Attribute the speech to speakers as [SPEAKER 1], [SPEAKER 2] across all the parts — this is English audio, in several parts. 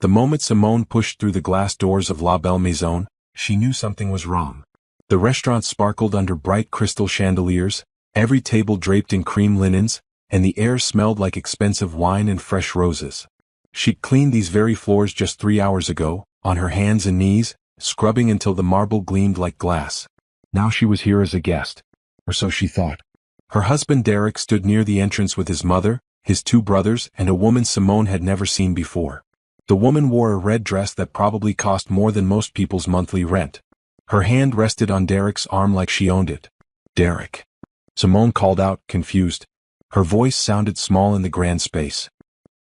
[SPEAKER 1] The moment Simone pushed through the glass doors of La Belle Maison, she knew something was wrong. The restaurant sparkled under bright crystal chandeliers, every table draped in cream linens, and the air smelled like expensive wine and fresh roses. She'd cleaned these very floors just 3 hours ago, on her hands and knees, scrubbing until the marble gleamed like glass. Now she was here as a guest. Or so she thought. Her husband Derek stood near the entrance with his mother, his 2 brothers, and a woman Simone had never seen before. The woman wore a red dress that probably cost more than most people's monthly rent. Her hand rested on Derek's arm like she owned it. "Derek," Simone called out, confused. Her voice sounded small in the grand space.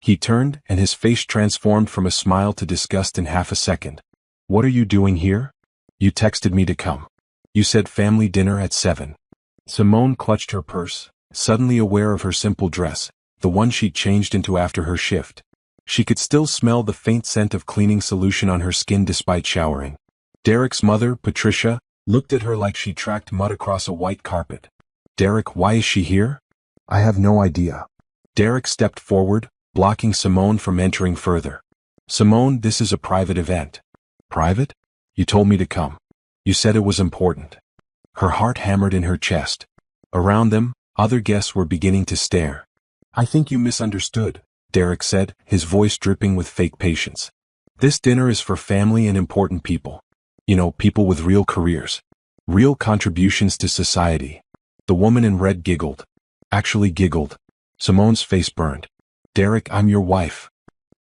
[SPEAKER 1] He turned, and his face transformed from a smile to disgust in half a second. "What are you doing here? You texted me to come. You said family dinner at 7. Simone clutched her purse, suddenly aware of her simple dress, the one she'd changed into after her shift. She could still smell the faint scent of cleaning solution on her skin despite showering. Derek's mother, Patricia, looked at her like she tracked mud across a white carpet. "Derek, why is she here?" "I have no idea." Derek stepped forward, blocking Simone from entering further. "Simone, this is a private event." "Private? You told me to come. You said it was important." Her heart hammered in her chest. Around them, other guests were beginning to stare. "I think you misunderstood," Derek said, his voice dripping with fake patience. "This dinner is for family and important people. You know, people with real careers. Real contributions to society." The woman in red giggled. Actually giggled. Simone's face burned. "Derek, I'm your wife.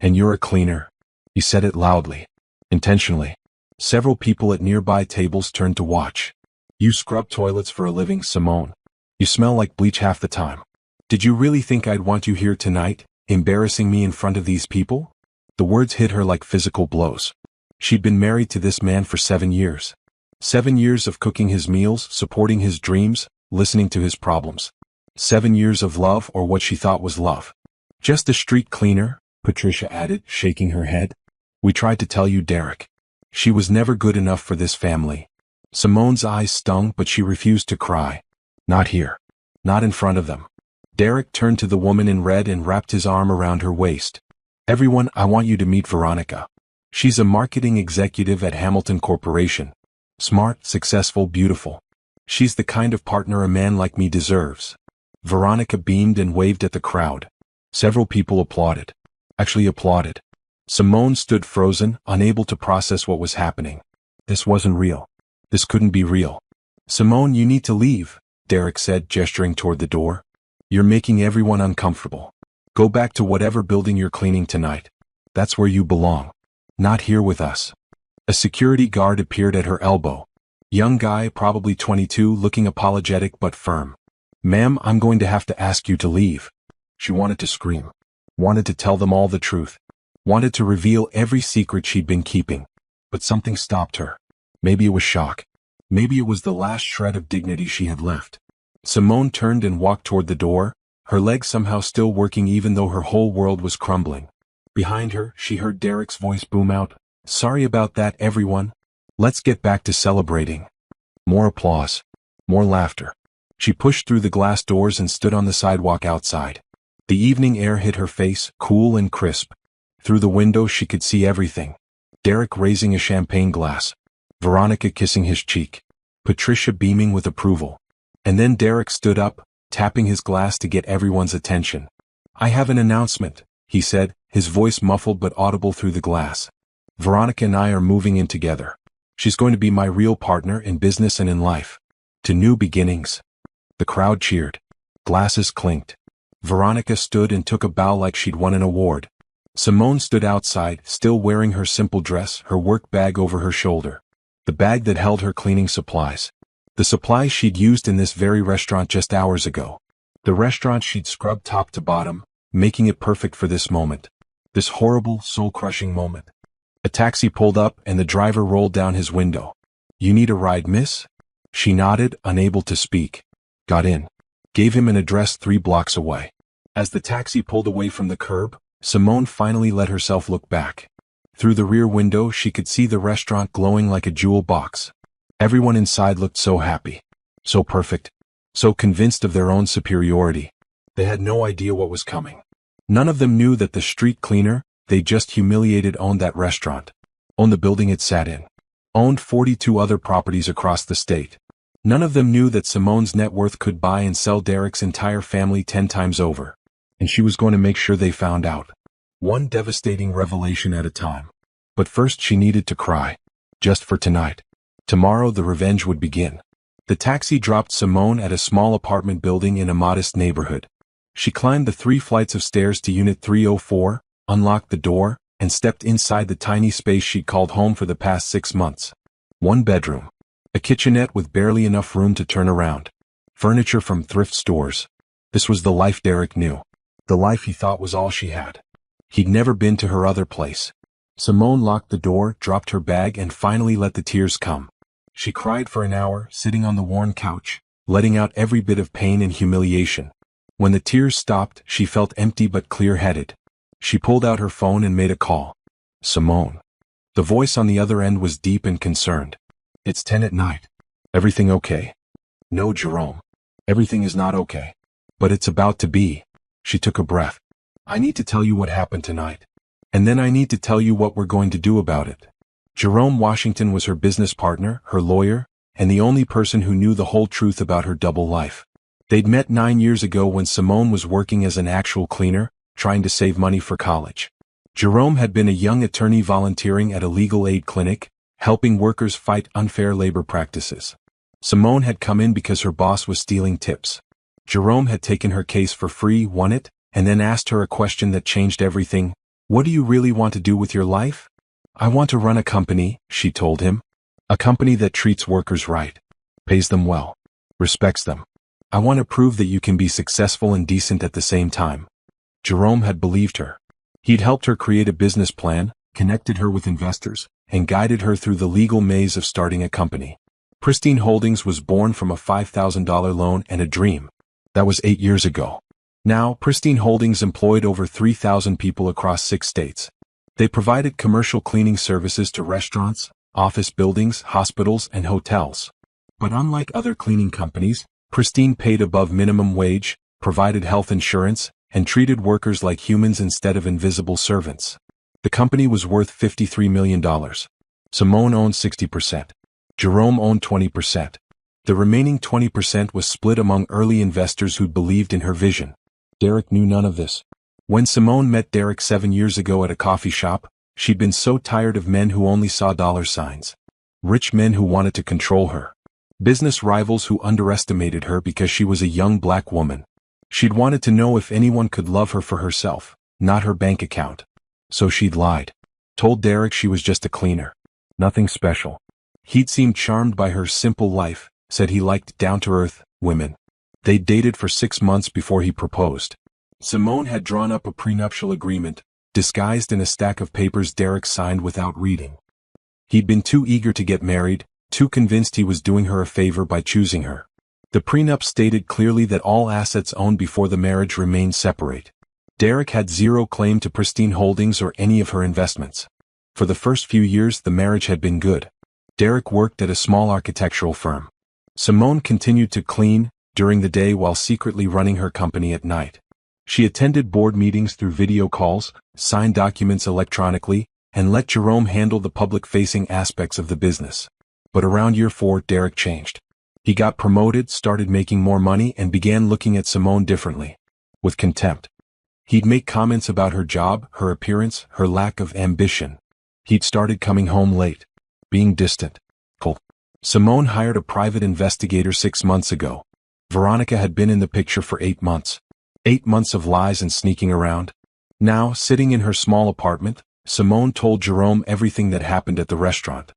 [SPEAKER 1] And you're a cleaner." He said it loudly. Intentionally. Several people at nearby tables turned to watch. "You scrub toilets for a living, Simone. You smell like bleach half the time. Did you really think I'd want you here tonight, embarrassing me in front of these people?" The words hit her like physical blows. She'd been married to this man for 7 years. 7 years of cooking his meals, supporting his dreams, listening to his problems. 7 years of love, or what she thought was love. "Just a street cleaner," Patricia added, shaking her head. "We tried to tell you, Derek. She was never good enough for this family." Simone's eyes stung, but she refused to cry. "Not here. Not in front of them." Derek turned to the woman in red and wrapped his arm around her waist. "Everyone, I want you to meet Veronica. She's a marketing executive at Hamilton Corporation. Smart, successful, beautiful. She's the kind of partner a man like me deserves." Veronica beamed and waved at the crowd. Several people applauded. Actually applauded. Simone stood frozen, unable to process what was happening. This wasn't real. This couldn't be real. "Simone, you need to leave," Derek said, gesturing toward the door. "You're making everyone uncomfortable. Go back to whatever building you're cleaning tonight. That's where you belong. Not here with us." A security guard appeared at her elbow. Young guy, probably 22, looking apologetic but firm. "Ma'am, I'm going to have to ask you to leave." She wanted to scream. Wanted to tell them all the truth. Wanted to reveal every secret she'd been keeping. But something stopped her. Maybe it was shock. Maybe it was the last shred of dignity she had left. Simone turned and walked toward the door, her legs somehow still working even though her whole world was crumbling. Behind her, she heard Derek's voice boom out, "Sorry about that, everyone. Let's get back to celebrating." More applause. More laughter. She pushed through the glass doors and stood on the sidewalk outside. The evening air hit her face, cool and crisp. Through the window she could see everything. Derek raising a champagne glass. Veronica kissing his cheek. Patricia beaming with approval. And then Derek stood up, tapping his glass to get everyone's attention. "I have an announcement," he said, his voice muffled but audible through the glass. "Veronica and I are moving in together. She's going to be my real partner in business and in life. To new beginnings." The crowd cheered. Glasses clinked. Veronica stood and took a bow like she'd won an award. Simone stood outside, still wearing her simple dress, her work bag over her shoulder. The bag that held her cleaning supplies. The supplies she'd used in this very restaurant just hours ago. The restaurant she'd scrubbed top to bottom, making it perfect for this moment. This horrible, soul-crushing moment. A taxi pulled up and the driver rolled down his window. "You need a ride, miss?" She nodded, unable to speak. Got in. Gave him an address 3 blocks away. As the taxi pulled away from the curb, Simone finally let herself look back. Through the rear window she could see the restaurant glowing like a jewel box. Everyone inside looked so happy. So perfect. So convinced of their own superiority. They had no idea what was coming. None of them knew that the street cleaner, They just humiliated owned that restaurant. Owned the building it sat in. Owned 42 other properties across the state. None of them knew that Simone's net worth could buy and sell Derek's entire family 10 times over. And she was going to make sure they found out. One devastating revelation at a time. But first she needed to cry. Just for tonight. Tomorrow the revenge would begin. The taxi dropped Simone at a small apartment building in a modest neighborhood. She climbed the 3 flights of stairs to Unit 304, unlocked the door, and stepped inside the tiny space she'd called home for the past 6 months. 1 bedroom. A kitchenette with barely enough room to turn around. Furniture from thrift stores. This was the life Derek knew. The life he thought was all she had. He'd never been to her other place. Simone locked the door, dropped her bag, and finally let the tears come. She cried for an hour, sitting on the worn couch, letting out every bit of pain and humiliation. When the tears stopped, she felt empty but clear-headed. She pulled out her phone and made a call. Simone. The voice on the other end was deep and concerned. It's 10 at night. Everything okay? No, Jerome. Everything is not okay. But it's about to be. She took a breath. I need to tell you what happened tonight. And then I need to tell you what we're going to do about it. Jerome Washington was her business partner, her lawyer, and the only person who knew the whole truth about her double life. They'd met 9 years ago when Simone was working as an actual cleaner, trying to save money for college. Jerome had been a young attorney volunteering at a legal aid clinic, helping workers fight unfair labor practices. Simone had come in because her boss was stealing tips. Jerome had taken her case for free, won it, and then asked her a question that changed everything. What do you really want to do with your life? I want to run a company, she told him. A company that treats workers right, pays them well, respects them. I want to prove that you can be successful and decent at the same time. Jerome had believed her. He'd helped her create a business plan, connected her with investors, and guided her through the legal maze of starting a company. Pristine Holdings was born from a $5,000 loan and a dream. That was 8 years ago. Now, Pristine Holdings employed over 3,000 people across 6 states. They provided commercial cleaning services to restaurants, office buildings, hospitals, and hotels. But unlike other cleaning companies, Pristine paid above minimum wage, provided health insurance, and treated workers like humans instead of invisible servants. The company was worth $53 million. Simone owned 60%. Jerome owned 20%. The remaining 20% was split among early investors who believed in her vision. Derek knew none of this. When Simone met Derek 7 years ago at a coffee shop, she'd been so tired of men who only saw dollar signs. Rich men who wanted to control her. Business rivals who underestimated her because she was a young black woman. She'd wanted to know if anyone could love her for herself, not her bank account. So she'd lied. Told Derek she was just a cleaner. Nothing special. He'd seemed charmed by her simple life, said he liked down-to-earth women. They'd dated for 6 months before he proposed. Simone had drawn up a prenuptial agreement, disguised in a stack of papers Derek signed without reading. He'd been too eager to get married, too convinced he was doing her a favor by choosing her. The prenup stated clearly that all assets owned before the marriage remained separate. Derek had zero claim to Pristine Holdings or any of her investments. For the first few years the marriage had been good. Derek worked at a small architectural firm. Simone continued to clean during the day while secretly running her company at night. She attended board meetings through video calls, signed documents electronically, and let Jerome handle the public-facing aspects of the business. But around year 4, Derek changed. He got promoted, started making more money, and began looking at Simone differently. With contempt. He'd make comments about her job, her appearance, her lack of ambition. He'd started coming home late. Being distant. Cold. Simone hired a private investigator 6 months ago. Veronica had been in the picture for 8 months. 8 months of lies and sneaking around. Now, sitting in her small apartment, Simone told Jerome everything that happened at the restaurant.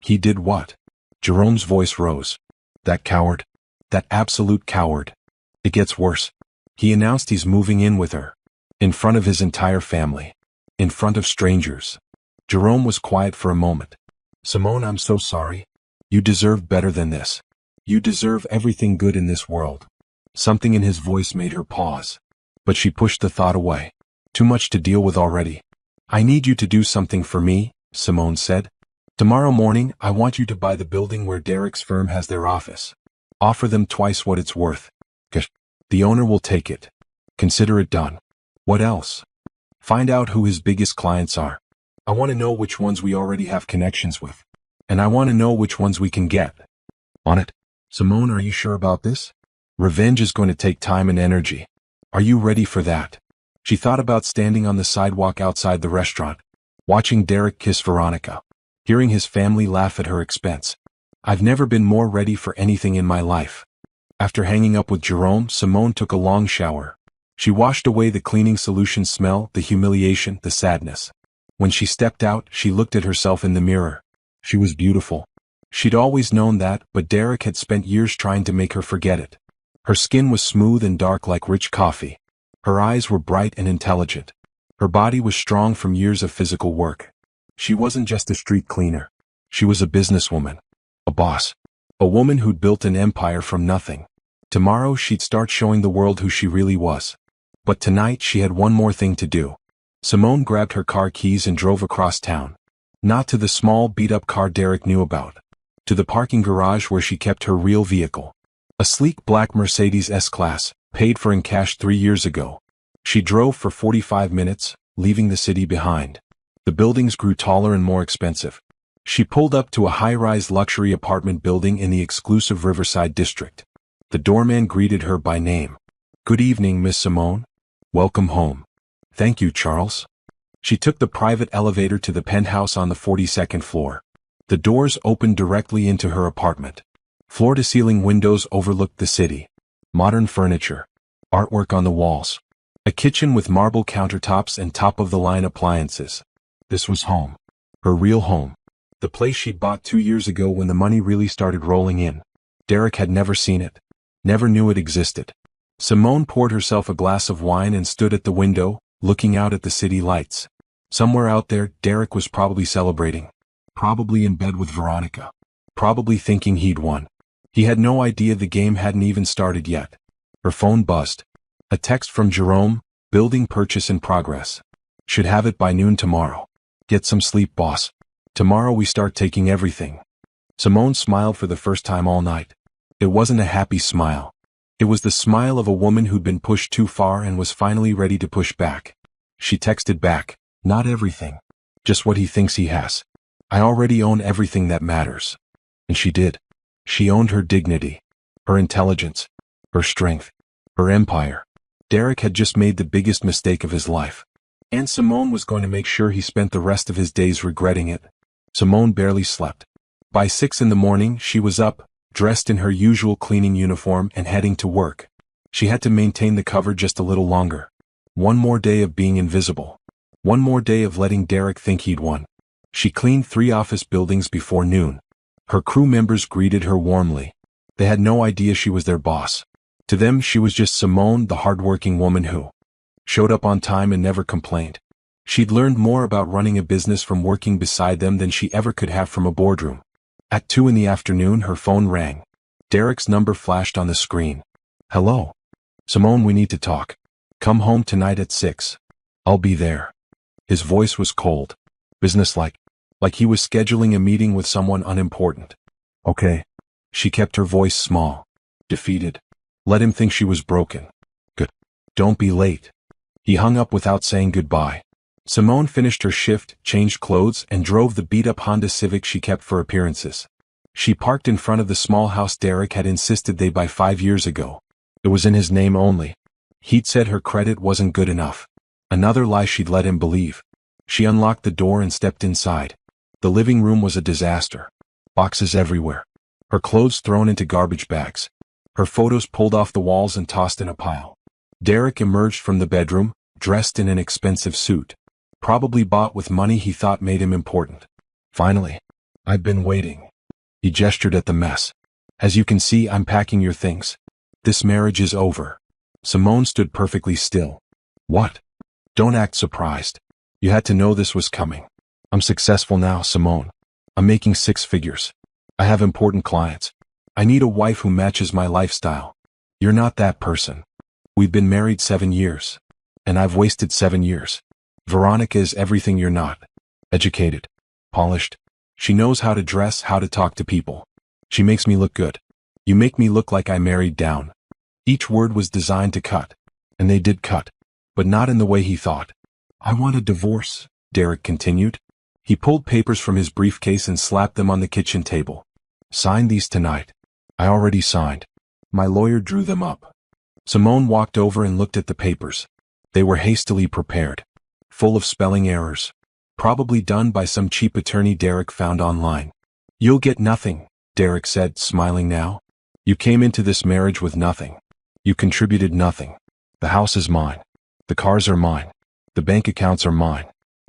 [SPEAKER 1] He did what? Jerome's voice rose. That coward. That absolute coward. It gets worse. He announced he's moving in with her. In front of his entire family. In front of strangers. Jerome was quiet for a moment. Simone, I'm so sorry. You deserve better than this. You deserve everything good in this world. Something in his voice made her pause. But she pushed the thought away. Too much to deal with already. I need you to do something for me, Simone said. Tomorrow morning, I want you to buy the building where Derek's firm has their office. Offer them twice what it's worth. The owner will take it. Consider it done. What else? Find out who his biggest clients are. I want to know which ones we already have connections with. And I want to know which ones we can get. On it. Simone, are you sure about this? Revenge is going to take time and energy. Are you ready for that? She thought about standing on the sidewalk outside the restaurant, watching Derek kiss Veronica, hearing his family laugh at her expense. I've never been more ready for anything in my life. After hanging up with Jerome, Simone took a long shower. She washed away the cleaning solution smell, the humiliation, the sadness. When she stepped out, she looked at herself in the mirror. She was beautiful. She'd always known that, but Derek had spent years trying to make her forget it. Her skin was smooth and dark like rich coffee. Her eyes were bright and intelligent. Her body was strong from years of physical work. She wasn't just a street cleaner. She was a businesswoman. A boss. A woman who'd built an empire from nothing. Tomorrow she'd start showing the world who she really was. But tonight she had one more thing to do. Simone grabbed her car keys and drove across town. Not to the small beat-up car Derek knew about. To the parking garage where she kept her real vehicle. A sleek black Mercedes S-Class, paid for in cash 3 years ago. She drove for 45 minutes, leaving the city behind. The buildings grew taller and more expensive. She pulled up to a high-rise luxury apartment building in the exclusive Riverside district. The doorman greeted her by name. Good evening, Miss Simone. Welcome home. Thank you, Charles. She took the private elevator to the penthouse on the 42nd floor. The doors opened directly into her apartment. Floor-to-ceiling windows overlooked the city. Modern furniture. Artwork on the walls. A kitchen with marble countertops and top-of-the-line appliances. This was home. Her real home. The place she'd bought 2 years ago when the money really started rolling in. Derek had never seen it. Never knew it existed. Simone poured herself a glass of wine and stood at the window, looking out at the city lights. Somewhere out there, Derek was probably celebrating. Probably in bed with Veronica. Probably thinking he'd won. He had no idea the game hadn't even started yet. Her phone buzzed. A text from Jerome, building purchase in progress. Should have it by noon tomorrow. Get some sleep, boss. Tomorrow we start taking everything. Simone smiled for the first time all night. It wasn't a happy smile. It was the smile of a woman who'd been pushed too far and was finally ready to push back. She texted back, not everything. Just what he thinks he has. I already own everything that matters. And she did. She owned her dignity, her intelligence, her strength, her empire. Derek had just made the biggest mistake of his life. And Simone was going to make sure he spent the rest of his days regretting it. Simone barely slept. By 6 in the morning, she was up, dressed in her usual cleaning uniform and heading to work. She had to maintain the cover just a little longer. One more day of being invisible. One more day of letting Derek think he'd won. She cleaned 3 office buildings before noon. Her crew members greeted her warmly. They had no idea she was their boss. To them, she was just Simone, the hardworking woman who showed up on time and never complained. She'd learned more about running a business from working beside them than she ever could have from a boardroom. At 2 in the afternoon, her phone rang. Derek's number flashed on the screen. Hello. Simone, we need to talk. Come home tonight at 6. I'll be there. His voice was cold. Businesslike. Like he was scheduling a meeting with someone unimportant. Okay. She kept her voice small. Defeated. Let him think she was broken. Good. Don't be late. He hung up without saying goodbye. Simone finished her shift, changed clothes, and drove the beat-up Honda Civic she kept for appearances. She parked in front of the small house Derek had insisted they buy 5 years ago. It was in his name only. He'd said her credit wasn't good enough. Another lie she'd let him believe. She unlocked the door and stepped inside. The living room was a disaster. Boxes everywhere. Her clothes thrown into garbage bags. Her photos pulled off the walls and tossed in a pile. Derek emerged from the bedroom, dressed in an expensive suit. Probably bought with money he thought made him important. Finally. I've been waiting. He gestured at the mess. As you can see, I'm packing your things. This marriage is over. Simone stood perfectly still. What? Don't act surprised. You had to know this was coming. I'm successful now, Simone. I'm making 6 figures. I have important clients. I need a wife who matches my lifestyle. You're not that person. We've been married 7 years. And I've wasted 7 years. Veronica is everything you're not. Educated. Polished. She knows how to dress, how to talk to people. She makes me look good. You make me look like I married down. Each word was designed to cut. And they did cut. But not in the way he thought. I want a divorce, Derek continued. He pulled papers from his briefcase and slapped them on the kitchen table. Sign these tonight. I already signed. My lawyer drew them up. Simone walked over and looked at the papers. They were hastily prepared, full of spelling errors, probably done by some cheap attorney Derek found online. You'll get nothing, Derek said, smiling now. You came into this marriage with nothing. You contributed nothing. The house is mine. The cars are mine. The bank accounts are mine.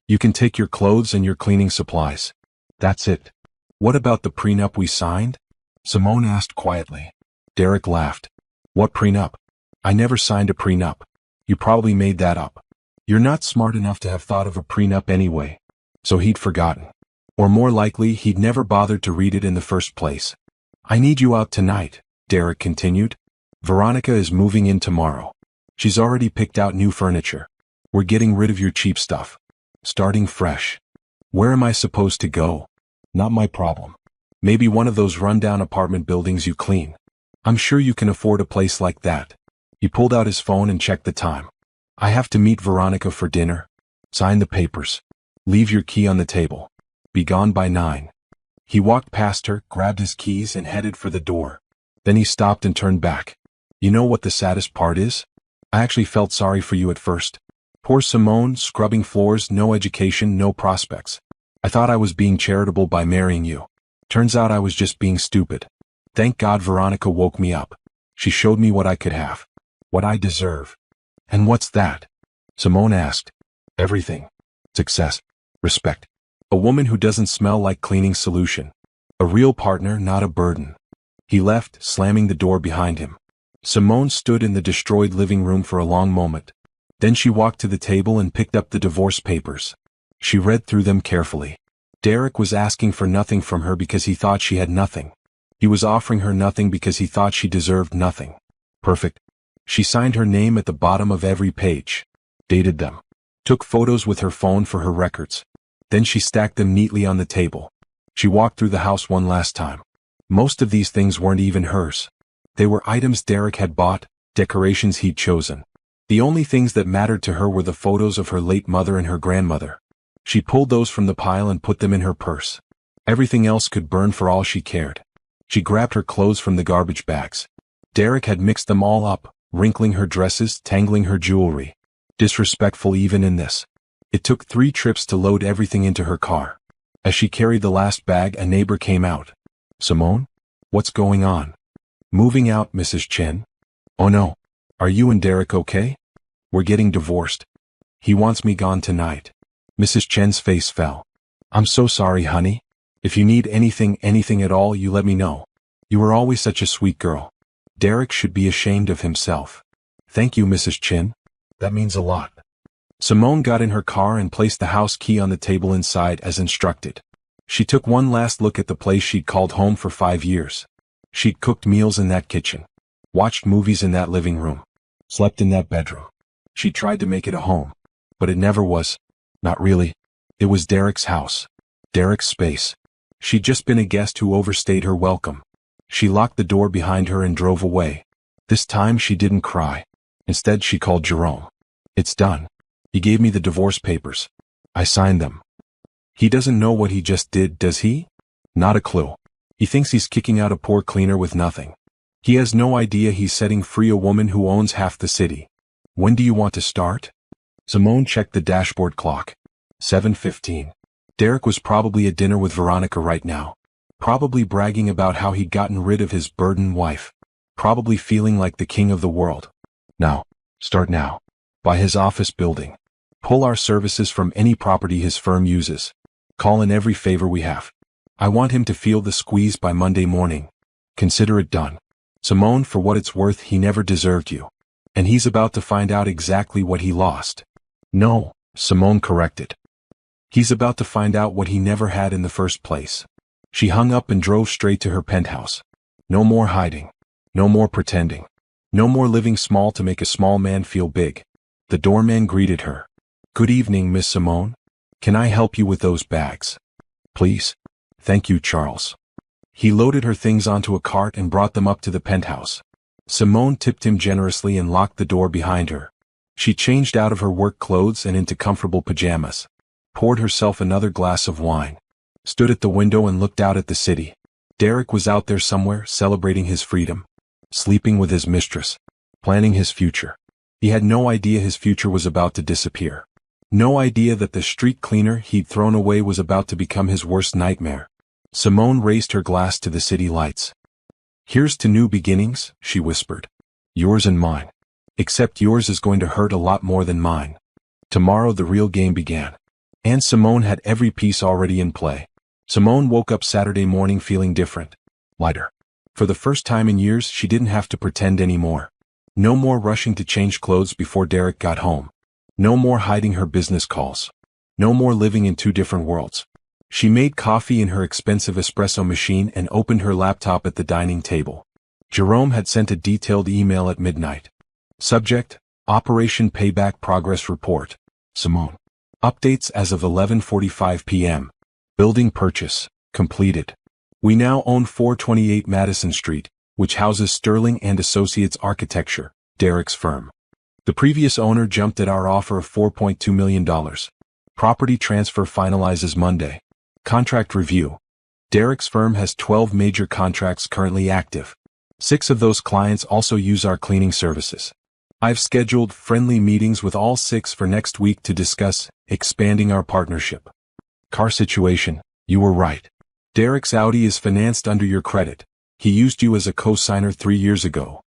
[SPEAKER 1] You can take your clothes and your cleaning supplies. That's it. What about the prenup we signed? Simone asked quietly. Derek laughed. What prenup? I never signed a prenup. You probably made that up. You're not smart enough to have thought of a prenup anyway. So he'd forgotten. Or more likely, he'd never bothered to read it in the first place. I need you out tonight, Derek continued. Veronica is moving in tomorrow. She's already picked out new furniture. We're getting rid of your cheap stuff. Starting fresh. Where am I supposed to go? Not my problem. Maybe one of those rundown apartment buildings you clean. I'm sure you can afford a place like that. He pulled out his phone and checked the time. I have to meet Veronica for dinner. Sign the papers. Leave your key on the table. Be gone by 9. He walked past her, grabbed his keys and headed for the door. Then he stopped and turned back. You know what the saddest part is? I actually felt sorry for you at first. Poor Simone, scrubbing floors, no education, no prospects. I thought I was being charitable by marrying you. Turns out I was just being stupid. Thank God Veronica woke me up. She showed me what I could have. What I deserve. And what's that? Simone asked. Everything. Success. Respect. A woman who doesn't smell like cleaning solution. A real partner, not a burden. He left, slamming the door behind him. Simone stood in the destroyed living room for a long moment. Then she walked to the table and picked up the divorce papers. She read through them carefully. Derek was asking for nothing from her because he thought she had nothing. He was offering her nothing because he thought she deserved nothing. Perfect. She signed her name at the bottom of every page. Dated them. Took photos with her phone for her records. Then she stacked them neatly on the table. She walked through the house one last time. Most of these things weren't even hers. They were items Derek had bought, decorations he'd chosen. The only things that mattered to her were the photos of her late mother and her grandmother. She pulled those from the pile and put them in her purse. Everything else could burn for all she cared. She grabbed her clothes from the garbage bags. Derek had mixed them all up, wrinkling her dresses, tangling her jewelry. Disrespectful even in this. It took 3 trips to load everything into her car. As she carried the last bag, a neighbor came out. Simone? What's going on? Moving out, Mrs. Chen. Oh no. Are you and Derek okay? We're getting divorced. He wants me gone tonight. Mrs. Chen's face fell. I'm so sorry, honey. If you need anything at all, you let me know. You were always such a sweet girl. Derek should be ashamed of himself. Thank you, Mrs. Chen. That means a lot. Simone got in her car and placed the house key on the table inside as instructed. She took one last look at the place she'd called home for 5 years. She'd cooked meals in that kitchen. Watched movies in that living room. Slept in that bedroom. She tried to make it a home. But it never was. Not really. It was Derek's house. Derek's space. She'd just been a guest who overstayed her welcome. She locked the door behind her and drove away. This time she didn't cry. Instead she called Jerome. It's done. He gave me the divorce papers. I signed them. He doesn't know what he just did, does he? Not a clue. He thinks he's kicking out a poor cleaner with nothing. He has no idea he's setting free a woman who owns half the city. When do you want to start? Simone checked the dashboard clock. 7:15. Derek was probably at dinner with Veronica right now. Probably bragging about how he'd gotten rid of his burdened wife. Probably feeling like the king of the world. Now. Start now. Buy his office building. Pull our services from any property his firm uses. Call in every favor we have. I want him to feel the squeeze by Monday morning. Consider it done. Simone, for what it's worth, he never deserved you. And he's about to find out exactly what he lost. No, Simone corrected. He's about to find out what he never had in the first place. She hung up and drove straight to her penthouse. No more hiding. No more pretending. No more living small to make a small man feel big. The doorman greeted her. Good evening, Miss Simone. Can I help you with those bags? Please. Thank you, Charles. He loaded her things onto a cart and brought them up to the penthouse. Simone tipped him generously and locked the door behind her. She changed out of her work clothes and into comfortable pajamas, poured herself another glass of wine, stood at the window and looked out at the city. Derek was out there somewhere, celebrating his freedom, sleeping with his mistress, planning his future. He had no idea his future was about to disappear. No idea that the street cleaner he'd thrown away was about to become his worst nightmare. Simone raised her glass to the city lights. "Here's to new beginnings," she whispered. "Yours and mine. Except yours is going to hurt a lot more than mine." Tomorrow the real game began. And Simone had every piece already in play. Simone woke up Saturday morning feeling different, lighter. For the first time in years, she didn't have to pretend anymore. No more rushing to change clothes before Derek got home. No more hiding her business calls. No more living in two different worlds. She made coffee in her expensive espresso machine and opened her laptop at the dining table. Jerome had sent a detailed email at midnight. Subject: Operation Payback Progress Report. Simone. Updates as of 11:45 p.m. Building purchase completed. We now own 428 Madison Street, which houses Sterling and Associates Architecture, Derek's firm. The previous owner jumped at our offer of $4.2 million. Property transfer finalizes Monday. Contract review. Derek's firm has 12 major contracts currently active. 6 of those clients also use our cleaning services. I've scheduled friendly meetings with all 6 for next week to discuss expanding our partnership. Car situation: you were right. Derek's Audi is financed under your credit. He used you as a co-signer 3 years ago.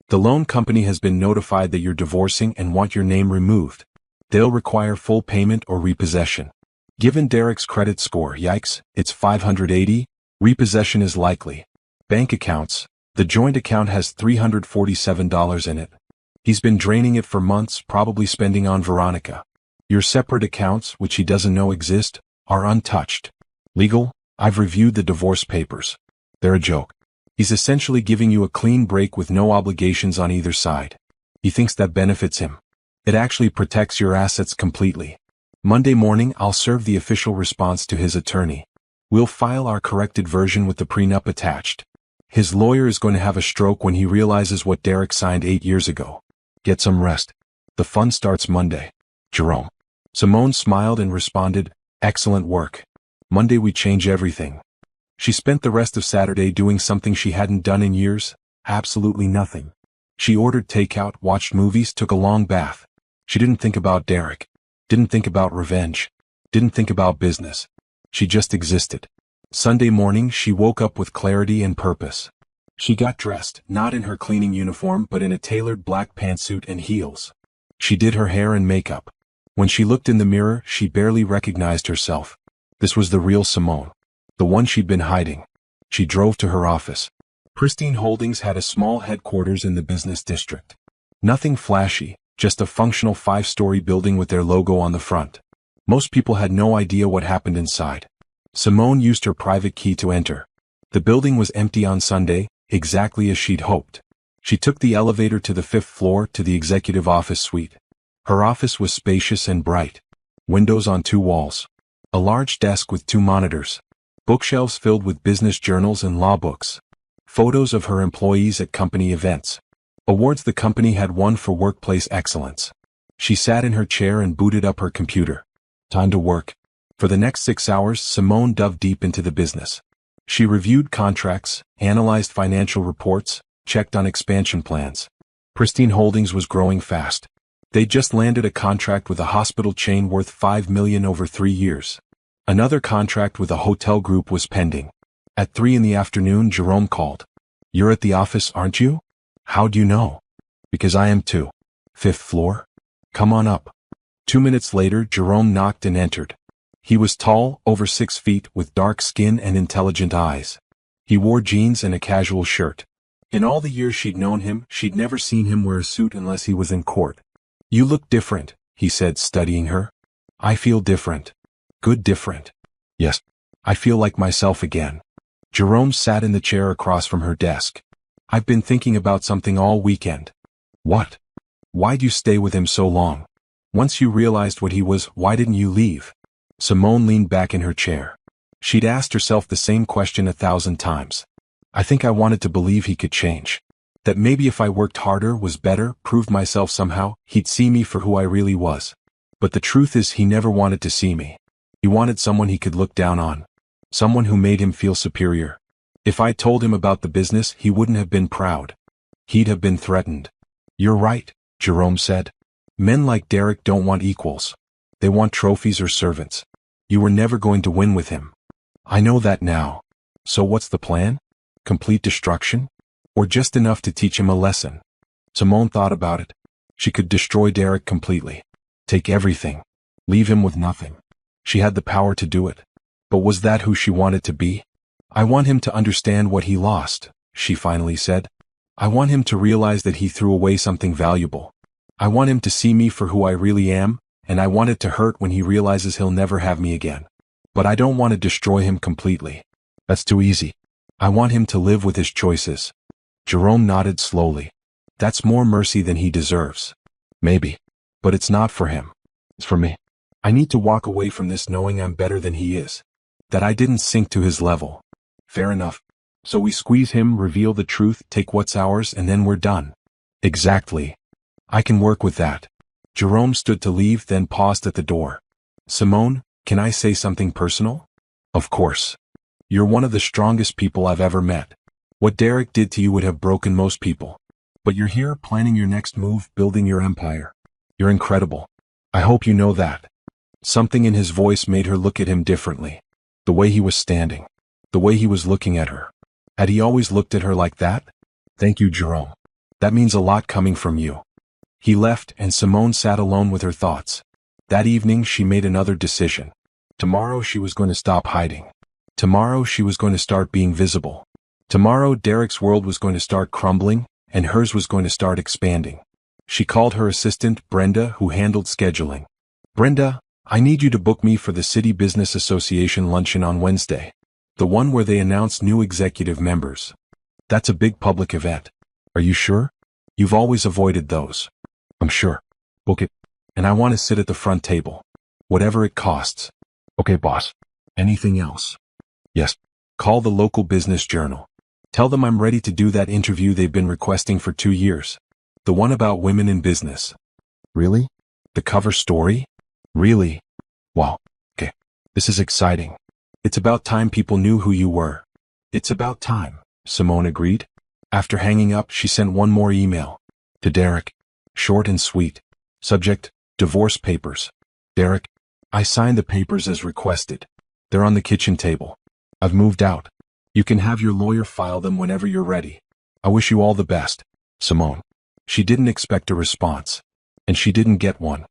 [SPEAKER 1] The loan company has been notified that you're divorcing and want your name removed. They'll require full payment or repossession. Given Derek's credit score, yikes, it's 580, repossession is likely. Bank accounts: the joint account has $347 in it. He's been draining it for months, probably spending on Veronica. Your separate accounts, which he doesn't know exist, are untouched. Legal: I've reviewed the divorce papers. They're a joke. He's essentially giving you a clean break with no obligations on either side. He thinks that benefits him. It actually protects your assets completely. Monday morning I'll serve the official response to his attorney. We'll file our corrected version with the prenup attached. His lawyer is going to have a stroke when he realizes what Derek signed 8 years ago. Get some rest. The fun starts Monday. Jerome. Simone smiled and responded, "Excellent work. Monday we change everything." She spent the rest of Saturday doing something she hadn't done in years: absolutely nothing. She ordered takeout, watched movies, took a long bath. She didn't think about Derek. Didn't think about revenge. Didn't think about business. She just existed. Sunday morning she woke up with clarity and purpose. She got dressed, not in her cleaning uniform but in a tailored black pantsuit and heels. She did her hair and makeup. When she looked in the mirror, she barely recognized herself. This was the real Simone. The one she'd been hiding. She drove to her office. Pristine Holdings had a small headquarters in the business district. Nothing flashy, just a functional 5-story building with their logo on the front. Most people had no idea what happened inside. Simone used her private key to enter. The building was empty on Sunday, exactly as she'd hoped. She took the elevator to the 5th floor to the executive office suite. Her office was spacious and bright. Windows on 2 walls. A large desk with 2 monitors. Bookshelves filled with business journals and law books. Photos of her employees at company events. Awards the company had won for workplace excellence. She sat in her chair and booted up her computer. Time to work. For the next 6 hours, Simone dove deep into the business. She reviewed contracts, analyzed financial reports, checked on expansion plans. Pristine Holdings was growing fast. They just landed a contract with a hospital chain worth $5 million over 3 years. Another contract with a hotel group was pending. At 3 in the afternoon, Jerome called. "You're at the office, aren't you?" "How do you know?" "Because I am too." "5th floor?" "Come on up." 2 minutes later, Jerome knocked and entered. He was tall, over 6 feet, with dark skin and intelligent eyes. He wore jeans and a casual shirt. In all the years she'd known him, she'd never seen him wear a suit unless he was in court. "You look different," he said, studying her. "I feel different." "Good different." "Yes. I feel like myself again." Jerome sat in the chair across from her desk. "I've been thinking about something all weekend." "What?" "Why'd you stay with him so long? Once you realized what he was, why didn't you leave?" Simone leaned back in her chair. She'd asked herself the same question 1,000 times. "I think I wanted to believe he could change. That maybe if I worked harder, was better, proved myself somehow, he'd see me for who I really was. But the truth is he never wanted to see me. He wanted someone he could look down on. Someone who made him feel superior. If I told him about the business, he wouldn't have been proud. He'd have been threatened. You're right, Jerome said. Men like Derek don't want equals. They want trophies or servants. You were never going to win with him. I know that now. So what's the plan? Complete destruction? Or just enough to teach him a lesson? Simone thought about it. She could destroy Derek completely. Take everything. Leave him with nothing. She had the power to do it. But was that who she wanted to be? I want him to understand what he lost, she finally said. I want him to realize that he threw away something valuable. I want him to see me for who I really am, and I want it to hurt when he realizes he'll never have me again. But I don't want to destroy him completely. That's too easy. I want him to live with his choices. Jerome nodded slowly. That's more mercy than he deserves. Maybe. But it's not for him. It's for me. I need to walk away from this knowing I'm better than he is. That I didn't sink to his level. Fair enough. So we squeeze him, reveal the truth, take what's ours, and then we're done. Exactly. I can work with that. Jerome stood to leave, then paused at the door. Simone, can I say something personal? Of course. You're one of the strongest people I've ever met. What Derek did to you would have broken most people. But you're here planning your next move, building your empire. You're incredible. I hope you know that. Something in his voice made her look at him differently. The way he was standing. The way he was looking at her. Had he always looked at her like that? Thank you, Jerome. That means a lot coming from you. He left, and Simone sat alone with her thoughts. That evening she made another decision. Tomorrow she was going to stop hiding. Tomorrow she was going to start being visible. Tomorrow Derek's world was going to start crumbling, and hers was going to start expanding. She called her assistant, Brenda, who handled scheduling. Brenda, I need you to book me for the City Business Association luncheon on Wednesday. The one where they announce new executive members. That's a big public event. Are you sure? You've always avoided those. I'm sure. Book it. And I want to sit at the front table. Whatever it costs. Okay, boss. Anything else? Yes. Call the local business journal. Tell them I'm ready to do that interview they've been requesting for 2 years. The one about women in business. Really? The cover story? Really? Wow. Okay. This is exciting. It's about time people knew who you were. It's about time, Simone agreed. After hanging up, she sent one more email. To Derek. Short and sweet. Subject, divorce papers. Derek, I signed the papers as requested. They're on the kitchen table. I've moved out. You can have your lawyer file them whenever you're ready. I wish you all the best, Simone. She didn't expect a response. And she didn't get one.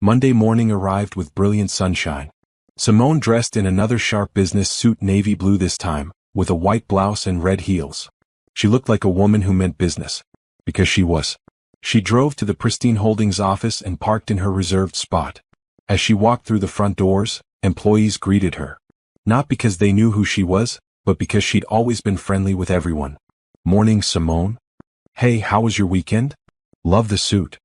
[SPEAKER 1] Monday morning arrived with brilliant sunshine. Simone dressed in another sharp business suit, navy blue this time, with a white blouse and red heels. She looked like a woman who meant business. Because she was. She drove to the Pristine Holdings office and parked in her reserved spot. As she walked through the front doors, employees greeted her. Not because they knew who she was, but because she'd always been friendly with everyone. Morning, Simone. Hey, how was your weekend? Love the suit.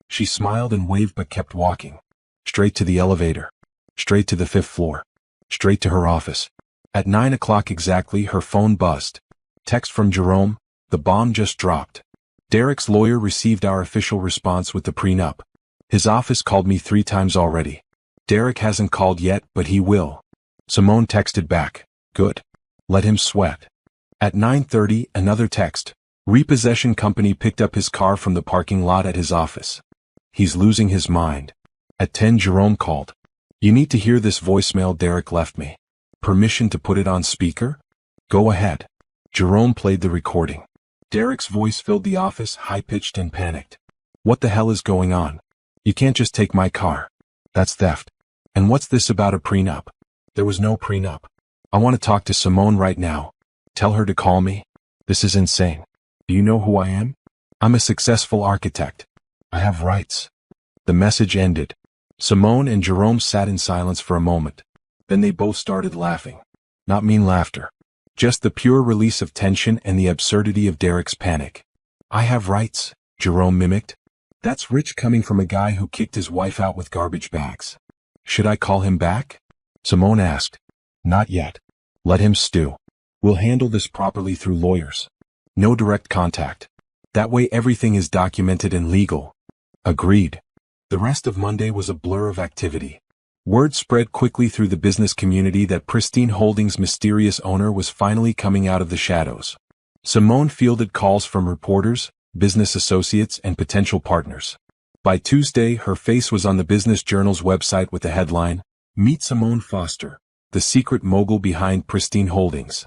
[SPEAKER 1] She smiled and waved but kept walking. Straight to the elevator. Straight to the 5th floor. Straight to her office. At 9 o'clock exactly, her phone buzzed. Text from Jerome, the bomb just dropped. Derek's lawyer received our official response with the prenup. His office called me 3 times already. Derek hasn't called yet, but he will. Simone texted back. Good. Let him sweat. At 9:30, another text. Repossession company picked up his car from the parking lot at his office. He's losing his mind. At 10, Jerome called. You need to hear this voicemail Derek left me. Permission to put it on speaker? Go ahead. Jerome played the recording. Derek's voice filled the office, high-pitched and panicked. What the hell is going on? You can't just take my car. That's theft. And what's this about a prenup? There was no prenup. I want to talk to Simone right now. Tell her to call me. This is insane. Do you know who I am? I'm a successful architect. I have rights. The message ended. Simone and Jerome sat in silence for a moment. Then they both started laughing. Not mean laughter. Just the pure release of tension and the absurdity of Derek's panic. I have rights, Jerome mimicked. That's rich coming from a guy who kicked his wife out with garbage bags. Should I call him back? Simone asked. Not yet. Let him stew. We'll handle this properly through lawyers. No direct contact. That way everything is documented and legal. Agreed. The rest of Monday was a blur of activity. Word spread quickly through the business community that Pristine Holdings' mysterious owner was finally coming out of the shadows. Simone fielded calls from reporters, business associates, and potential partners. By Tuesday, her face was on the Business Journal's website with the headline, "Meet Simone Foster, the secret mogul behind Pristine Holdings."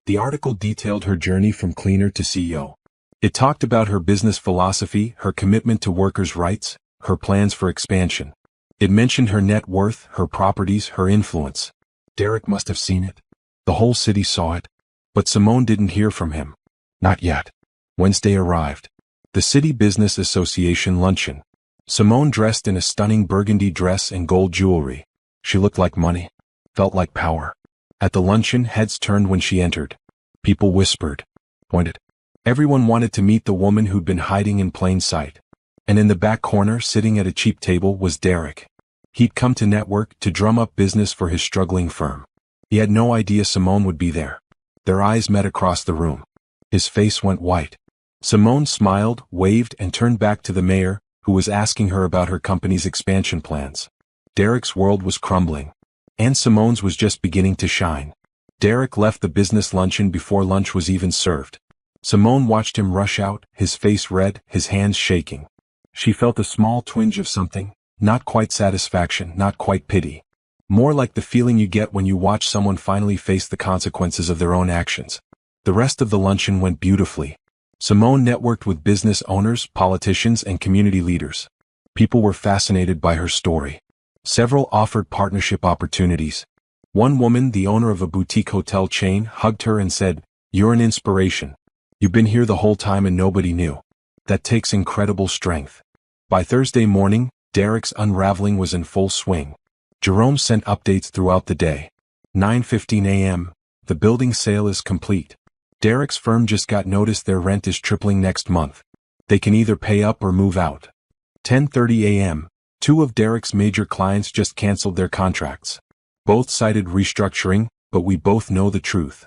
[SPEAKER 1] The article detailed her journey from cleaner to CEO. It talked about her business philosophy, her commitment to workers' rights, her plans for expansion. It mentioned her net worth, her properties, her influence. Derek must have seen it. The whole city saw it. But Simone didn't hear from him. Not yet. Wednesday arrived. The City Business Association luncheon. Simone dressed in a stunning burgundy dress and gold jewelry. She looked like money. Felt like power. At the luncheon, heads turned when she entered. People whispered. Pointed. Everyone wanted to meet the woman who'd been hiding in plain sight. And in the back corner, sitting at a cheap table, was Derek. He'd come to network, to drum up business for his struggling firm. He had no idea Simone would be there. Their eyes met across the room. His face went white. Simone smiled, waved, and turned back to the mayor, who was asking her about her company's expansion plans. Derek's world was crumbling. And Simone's was just beginning to shine. Derek left the business luncheon before lunch was even served. Simone watched him rush out, his face red, his hands shaking. She felt a small twinge of something, not quite satisfaction, not quite pity. More like the feeling you get when you watch someone finally face the consequences of their own actions. The rest of the luncheon went beautifully. Simone networked with business owners, politicians, and community leaders. People were fascinated by her story. Several offered partnership opportunities. One woman, the owner of a boutique hotel chain, hugged her and said, "You're an inspiration. You've been here the whole time and nobody knew. That takes incredible strength." By Thursday morning, Derek's unraveling was in full swing. Jerome sent updates throughout the day. 9:15 a.m., the building sale is complete. Derek's firm just got notice their rent is tripling next month. They can either pay up or move out. 10:30 a.m., two of Derek's major clients just canceled their contracts. Both cited restructuring, but we both know the truth.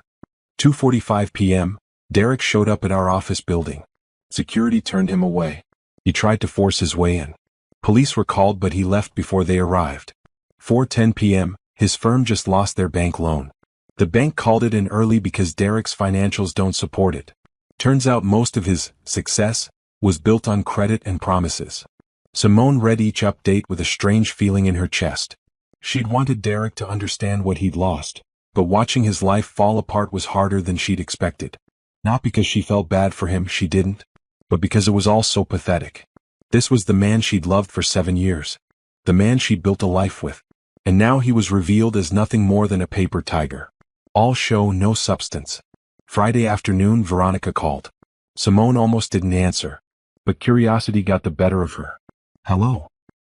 [SPEAKER 1] 2:45 p.m., Derek showed up at our office building. Security turned him away. He tried to force his way in. Police were called but he left before they arrived. 4:10 p.m., his firm just lost their bank loan. The bank called it in early because Derek's financials don't support it. Turns out most of his success was built on credit and promises. Simone read each update with a strange feeling in her chest. She'd wanted Derek to understand what he'd lost, but watching his life fall apart was harder than she'd expected. Not because she felt bad for him, she didn't, but because it was all so pathetic. This was the man she'd loved for 7 years. The man she'd built a life with. And now he was revealed as nothing more than a paper tiger. All show, no substance. Friday afternoon, Veronica called. Simone almost didn't answer, but curiosity got the better of her. "Hello.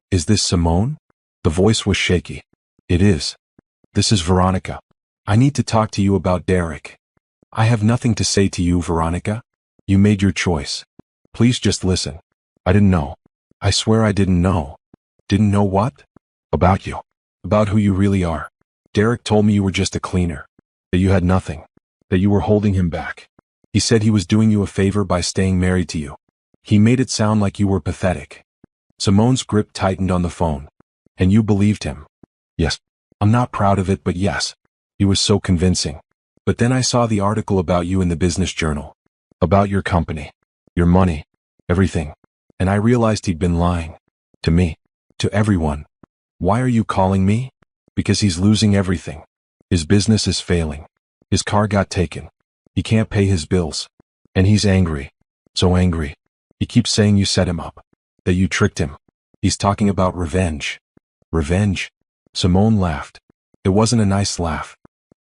[SPEAKER 1] Is this Simone?" The voice was shaky. "It is. This is Veronica. I need to talk to you about Derek." "I have nothing to say to you, Veronica. You made your choice. Please just listen. I didn't know. I swear I didn't know." "Didn't know what?" "About you. About who you really are. Derek told me you were just a cleaner. That you had nothing. That you were holding him back. He said he was doing you a favor by staying married to you. He made it sound like you were pathetic." Simone's grip tightened on the phone. "And you believed him?" "Yes. I'm not proud of it, but yes. He was so convincing. But then I saw the article about you in the Business Journal. About your company. Your money. Everything. And I realized he'd been lying. To me. To everyone. Why are you calling me? Because he's losing everything. His business is failing. His car got taken. He can't pay his bills. And he's angry. So angry. He keeps saying you set him up. That you tricked him. He's talking about revenge." "Revenge?" Simone laughed. It wasn't a nice laugh.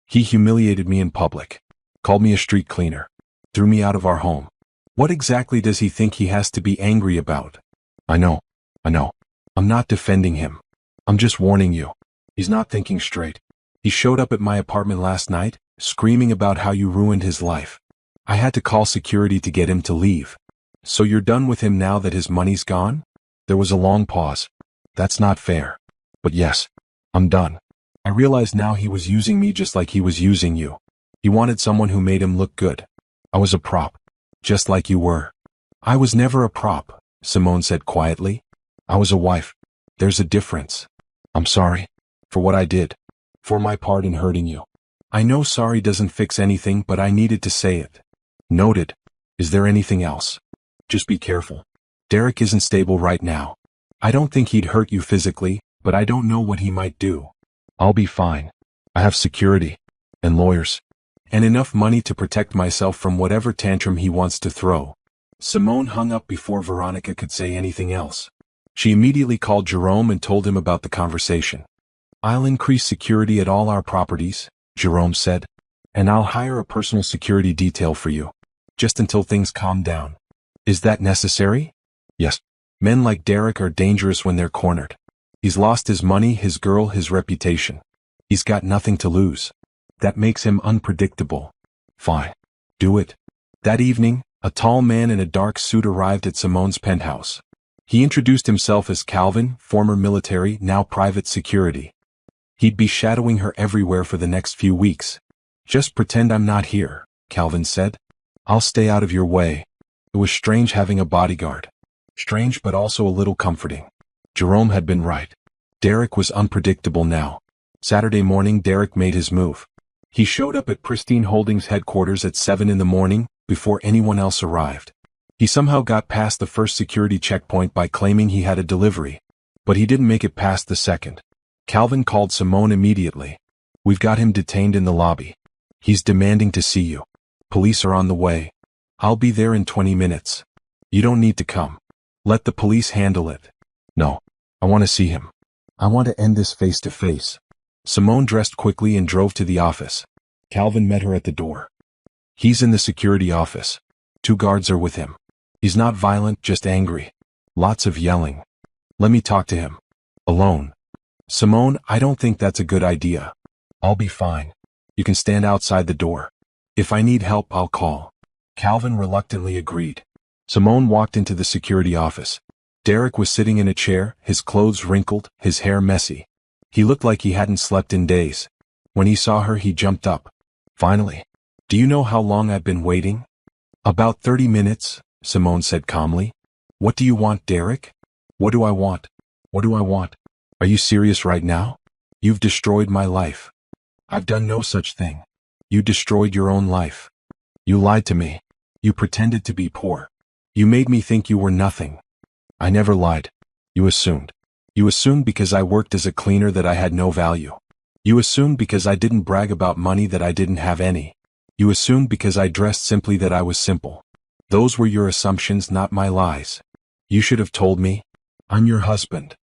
[SPEAKER 1] "He humiliated me in public. Called me a street cleaner. Threw me out of our home. What exactly does he think he has to be angry about?" I know. I'm not defending him. I'm just warning you. He's not thinking straight. He showed up at my apartment last night, screaming about how you ruined his life. I had to call security to get him to leave." "So you're done with him now that his money's gone?" There was a long pause. "That's not fair. But yes, I'm done. I realize now he was using me just like he was using you. He wanted someone who made him look good. I was a prop. Just like you were. I was never a prop, Simone said quietly. I was a wife. There's a difference. I'm sorry. For what I did. For my part in hurting you. I know sorry doesn't fix anything, but I needed to say it. Noted. Is there anything else? Just be careful. Derek isn't stable right now. I don't think he'd hurt you physically, but I don't know what he might do. I'll be fine. I have security. And lawyers. And enough money to protect myself from whatever tantrum he wants to throw. Simone hung up before Veronica could say anything else. She immediately called Jerome and told him about the conversation. I'll increase security at all our properties, Jerome said. And I'll hire a personal security detail for you. Just until things calm down. Is that necessary? Yes. Men like Derek are dangerous when they're cornered. He's lost his money, his girl, his reputation. He's got nothing to lose. That makes him unpredictable. Fine. Do it. That evening, a tall man in a dark suit arrived at Simone's penthouse. He introduced himself as Calvin, former military, now private security. He'd be shadowing her everywhere for the next few weeks. Just pretend I'm not here, Calvin said. I'll stay out of your way. It was strange having a bodyguard. Strange but also a little comforting. Jerome had been right. Derek was unpredictable now. Saturday morning Derek made his move. He showed up at Pristine Holdings headquarters at 7 in the morning, before anyone else arrived. He somehow got past the first security checkpoint by claiming he had a delivery. But he didn't make it past the second. Calvin called Simone immediately. We've got him detained in the lobby. He's demanding to see you. Police are on the way. I'll be there in 20 minutes. You don't need to come. Let the police handle it. No. I want to see him. I want to end this face to face. Simone dressed quickly and drove to the office. Calvin met her at the door. He's in the security office. 2 guards are with him. He's not violent, just angry. Lots of yelling. Let me talk to him. Alone. Simone, I don't think that's a good idea. I'll be fine. You can stand outside the door. If I need help, I'll call. Calvin reluctantly agreed. Simone walked into the security office. Derek was sitting in a chair, his clothes wrinkled, his hair messy. He looked like he hadn't slept in days. When he saw her, he jumped up. Finally. Do you know how long I've been waiting? About 30 minutes, Simone said calmly. What do you want, Derek? What do I want? What do I want? Are you serious right now? You've destroyed my life. I've done no such thing. You destroyed your own life. You lied to me. You pretended to be poor. You made me think you were nothing. I never lied. You assumed. You assumed because I worked as a cleaner that I had no value. You assumed because I didn't brag about money that I didn't have any. You assumed because I dressed simply that I was simple. Those were your assumptions, not my lies. You should have told me. I'm your husband.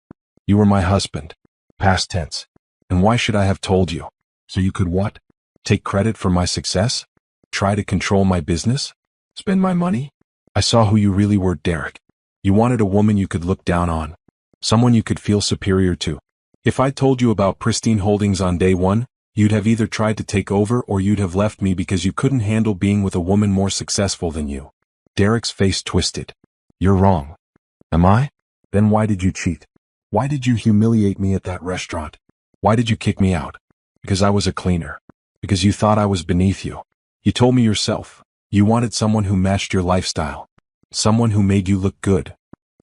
[SPEAKER 1] You were my husband. Past tense. And why should I have told you? So you could what? Take credit for my success? Try to control my business? Spend my money? I saw who you really were, Derek. You wanted a woman you could look down on. Someone you could feel superior to. If I told you about Pristine Holdings on day one, you'd have either tried to take over or you'd have left me because you couldn't handle being with a woman more successful than you. Derek's face twisted. You're wrong. Am I? Then why did you cheat? Why did you humiliate me at that restaurant? Why did you kick me out? Because I was a cleaner. Because you thought I was beneath you. You told me yourself. You wanted someone who matched your lifestyle. Someone who made you look good.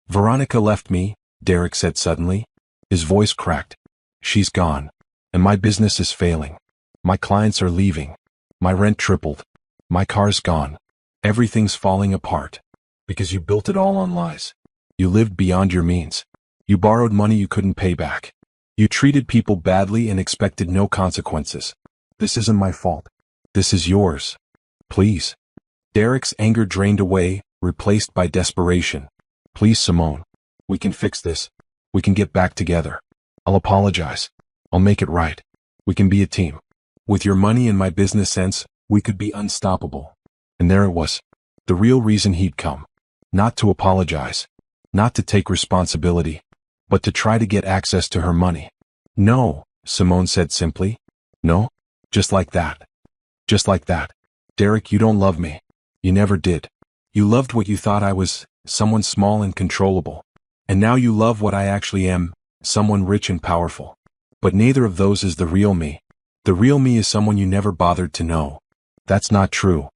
[SPEAKER 1] Veronica left me, Derek said suddenly. His voice cracked. She's gone. And my business is failing. My clients are leaving. My rent tripled. My car's gone. Everything's falling apart. Because you built it all on lies. You lived beyond your means. You borrowed money you couldn't pay back. You treated people badly and expected no consequences. This isn't my fault. This is yours. Please. Derek's anger drained away, replaced by desperation. Please, Simone. We can fix this. We can get back together. I'll apologize. I'll make it right. We can be a team. With your money and my business sense, we could be unstoppable. And there it was. The real reason he'd come. Not to apologize. Not to take responsibility. But to try to get access to her money. No, Simone said simply. No? Just like that. Just like that. Derek, you don't love me. You never did. You loved what you thought I was, someone small and controllable. And now you love what I actually am, someone rich and powerful. But neither of those is the real me. The real me is someone you never bothered to know. That's not true.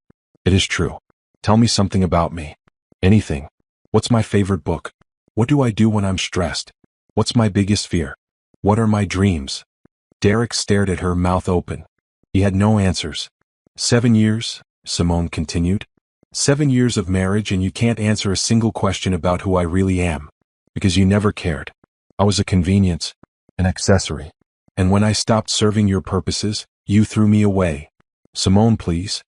[SPEAKER 1] It is true. Tell me something about me. Anything. What's my favorite book? What do I do when I'm stressed? What's my biggest fear? What are my dreams? Derek stared at her, mouth open. He had no answers. 7 years, Simone continued. 7 years of marriage and you can't answer a single question about who I really am. Because you never cared. I was a convenience, an accessory. And when I stopped serving your purposes, you threw me away. Simone, please.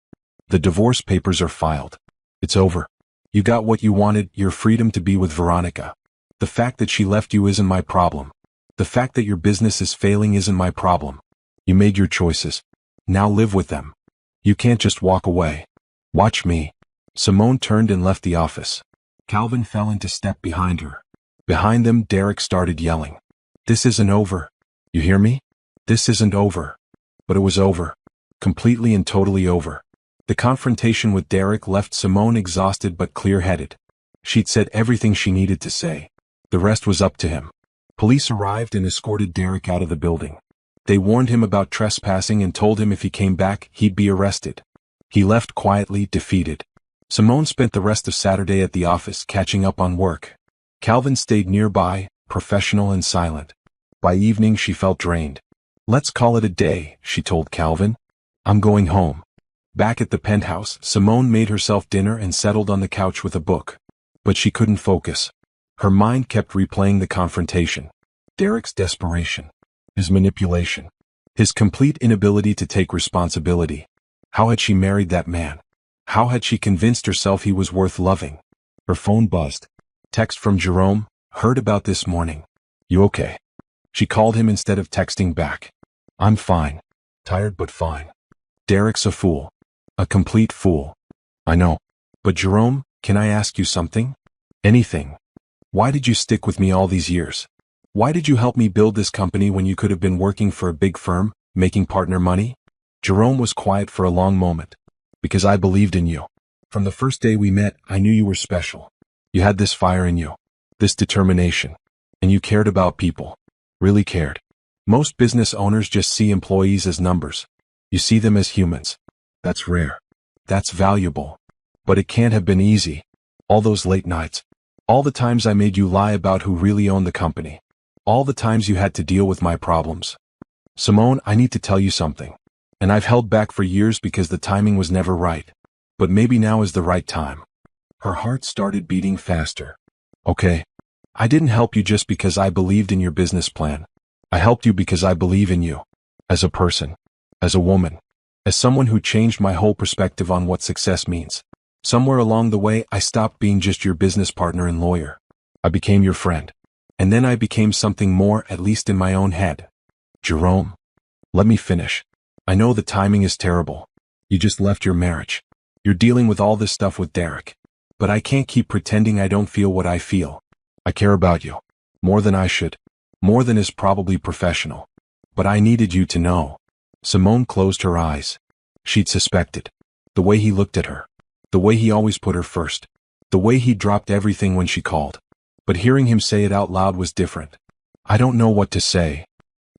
[SPEAKER 1] The divorce papers are filed. It's over. You got what you wanted, your freedom to be with Veronica. The fact that she left you isn't my problem. The fact that your business is failing isn't my problem. You made your choices. Now live with them. You can't just walk away. Watch me. Simone turned and left the office. Calvin fell into step behind her. Behind them, Derek started yelling. This isn't over. You hear me? This isn't over. But it was over. Completely and totally over. The confrontation with Derek left Simone exhausted but clear-headed. She'd said everything she needed to say. The rest was up to him. Police arrived and escorted Derek out of the building. They warned him about trespassing and told him if he came back, he'd be arrested. He left quietly, defeated. Simone spent the rest of Saturday at the office catching up on work. Calvin stayed nearby, professional and silent. By evening she felt drained. Let's call it a day, she told Calvin. I'm going home. Back at the penthouse, Simone made herself dinner and settled on the couch with a book. But she couldn't focus. Her mind kept replaying the confrontation. Derek's desperation. His manipulation. His complete inability to take responsibility. How had she married that man? How had she convinced herself he was worth loving? Her phone buzzed. Text from Jerome, heard about this morning. You okay? She called him instead of texting back. I'm fine. Tired but fine. Derek's a fool. A complete fool. I know. But Jerome, can I ask you something? Anything. Why did you stick with me all these years? Why did you help me build this company when you could have been working for a big firm, making partner money? Jerome was quiet for a long moment. Because I believed in you. From the first day we met, I knew you were special. You had this fire in you. This determination. And you cared about people. Really cared. Most business owners just see employees as numbers. You see them as humans. That's rare. That's valuable. But it can't have been easy. All those late nights. All the times I made you lie about who really owned the company. All the times you had to deal with my problems. Simone, I need to tell you something. And I've held back for years because the timing was never right. But maybe now is the right time. Her heart started beating faster. Okay. I didn't help you just because I believed in your business plan. I helped you because I believe in you. As a person. As a woman. As someone who changed my whole perspective on what success means. Somewhere along the way, I stopped being just your business partner and lawyer. I became your friend. And then I became something more, at least in my own head. Jerome. Let me finish. I know the timing is terrible. You just left your marriage. You're dealing with all this stuff with Derek. But I can't keep pretending I don't feel what I feel. I care about you. More than I should. More than is probably professional. But I needed you to know. Simone closed her eyes. She'd suspected. The way he looked at her. The way he always put her first. The way he dropped everything when she called. But hearing him say it out loud was different. I don't know what to say.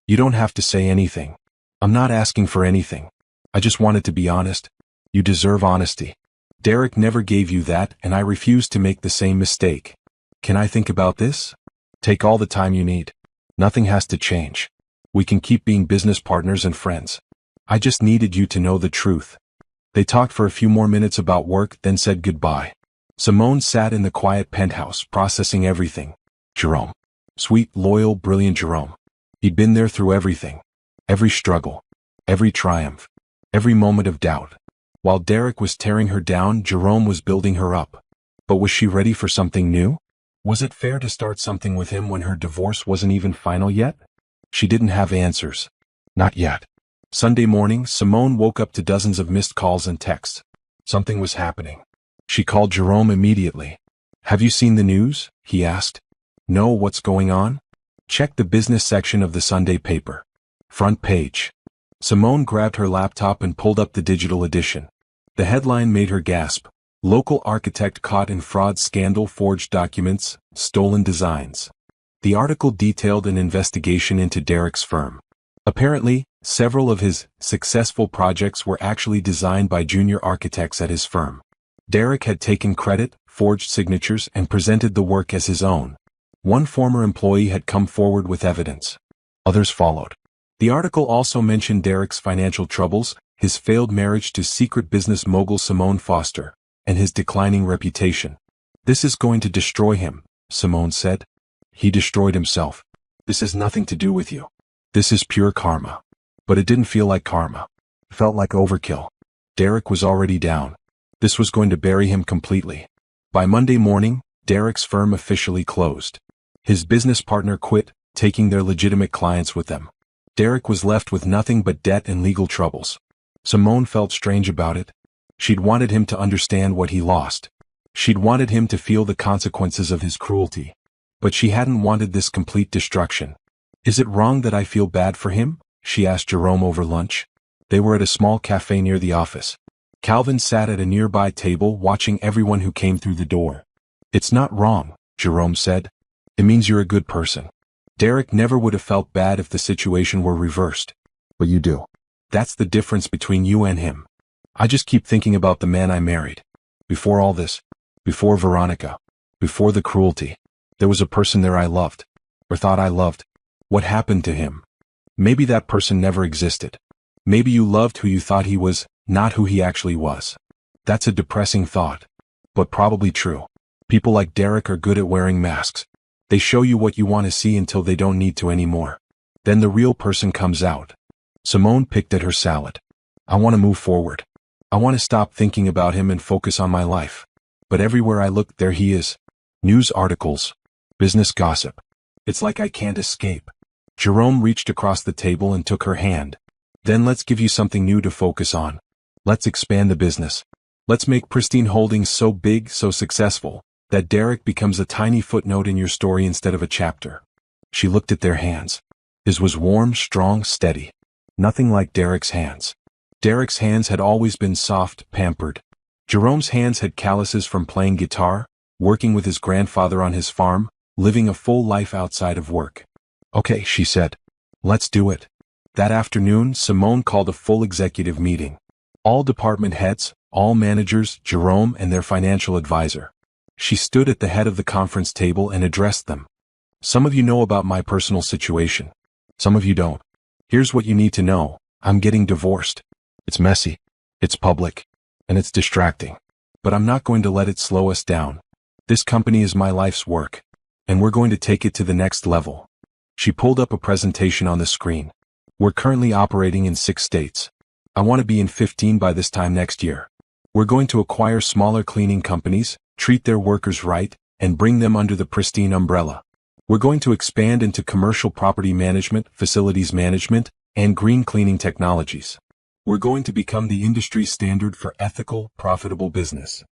[SPEAKER 1] You don't have to say anything. I'm not asking for anything. I just wanted to be honest. You deserve honesty. Derek never gave you that, and I refuse to make the same mistake. Can I think about this? Take all the time you need. Nothing has to change. We can keep being business partners and friends. I just needed you to know the truth. They talked for a few more minutes about work, then said goodbye. Simone sat in the quiet penthouse, processing everything. Jerome. Sweet, loyal, brilliant Jerome. He'd been there through everything. Every struggle. Every triumph. Every moment of doubt. While Derek was tearing her down, Jerome was building her up. But was she ready for something new? Was it fair to start something with him when her divorce wasn't even final yet? She didn't have answers. Not yet. Sunday morning, Simone woke up to dozens of missed calls and texts. Something was happening. She called Jerome immediately. Have you seen the news? He asked. No, what's going on? Check the business section of the Sunday paper. Front page. Simone grabbed her laptop and pulled up the digital edition. The headline made her gasp. Local architect caught in fraud scandal, forged documents, stolen designs. The article detailed an investigation into Derek's firm. Apparently, several of his successful projects were actually designed by junior architects at his firm. Derek had taken credit, forged signatures, and presented the work as his own. One former employee had come forward with evidence. Others followed. The article also mentioned Derek's financial troubles, his failed marriage to secret business mogul Simone Foster, and his declining reputation. "This is going to destroy him," Simone said. "He destroyed himself. This has nothing to do with you. This is pure karma." But it didn't feel like karma. It felt like overkill. Derek was already down. This was going to bury him completely. By Monday morning, Derek's firm officially closed. His business partner quit, taking their legitimate clients with them. Derek was left with nothing but debt and legal troubles. Simone felt strange about it. She'd wanted him to understand what he lost. She'd wanted him to feel the consequences of his cruelty. But she hadn't wanted this complete destruction. "Is it wrong that I feel bad for him?" she asked Jerome over lunch. They were at a small cafe near the office. Calvin sat at a nearby table watching everyone who came through the door. "It's not wrong," Jerome said. "It means you're a good person. Derek never would have felt bad if the situation were reversed. But you do. That's the difference between you and him. I just keep thinking about the man I married. Before all this, before Veronica, before the cruelty, there was a person there I loved, or thought I loved. What happened to him? Maybe that person never existed. Maybe you loved who you thought he was, not who he actually was." That's a depressing thought, but probably true. People like Derek are good at wearing masks. They show you what you want to see until they don't need to anymore. Then the real person comes out. Simone picked at her salad. "I want to move forward. I want to stop thinking about him and focus on my life. But everywhere I look, there he is. News articles. Business gossip. It's like I can't escape." Jerome reached across the table and took her hand. "Then let's give you something new to focus on. Let's expand the business. Let's make Pristine Holdings so big, so successful, that Derek becomes a tiny footnote in your story instead of a chapter." She looked at their hands. His was warm, strong, steady. Nothing like Derek's hands. Derek's hands had always been soft, pampered. Jerome's hands had calluses from playing guitar, working with his grandfather on his farm, living a full life outside of work. "Okay," she said. "Let's do it." That afternoon, Simone called a full executive meeting. All department heads, all managers, Jerome and their financial advisor. She stood at the head of the conference table and addressed them. "Some of you know about my personal situation. Some of you don't. Here's what you need to know. I'm getting divorced. It's messy. It's public. And it's distracting. But I'm not going to let it slow us down. This company is my life's work. And we're going to take it to the next level." She pulled up a presentation on the screen. "We're currently operating in 6 states. I want to be in 15 by this time next year. We're going to acquire smaller cleaning companies, treat their workers right, and bring them under the Pristine umbrella. We're going to expand into commercial property management, facilities management, and green cleaning technologies. We're going to become the industry standard for ethical, profitable business."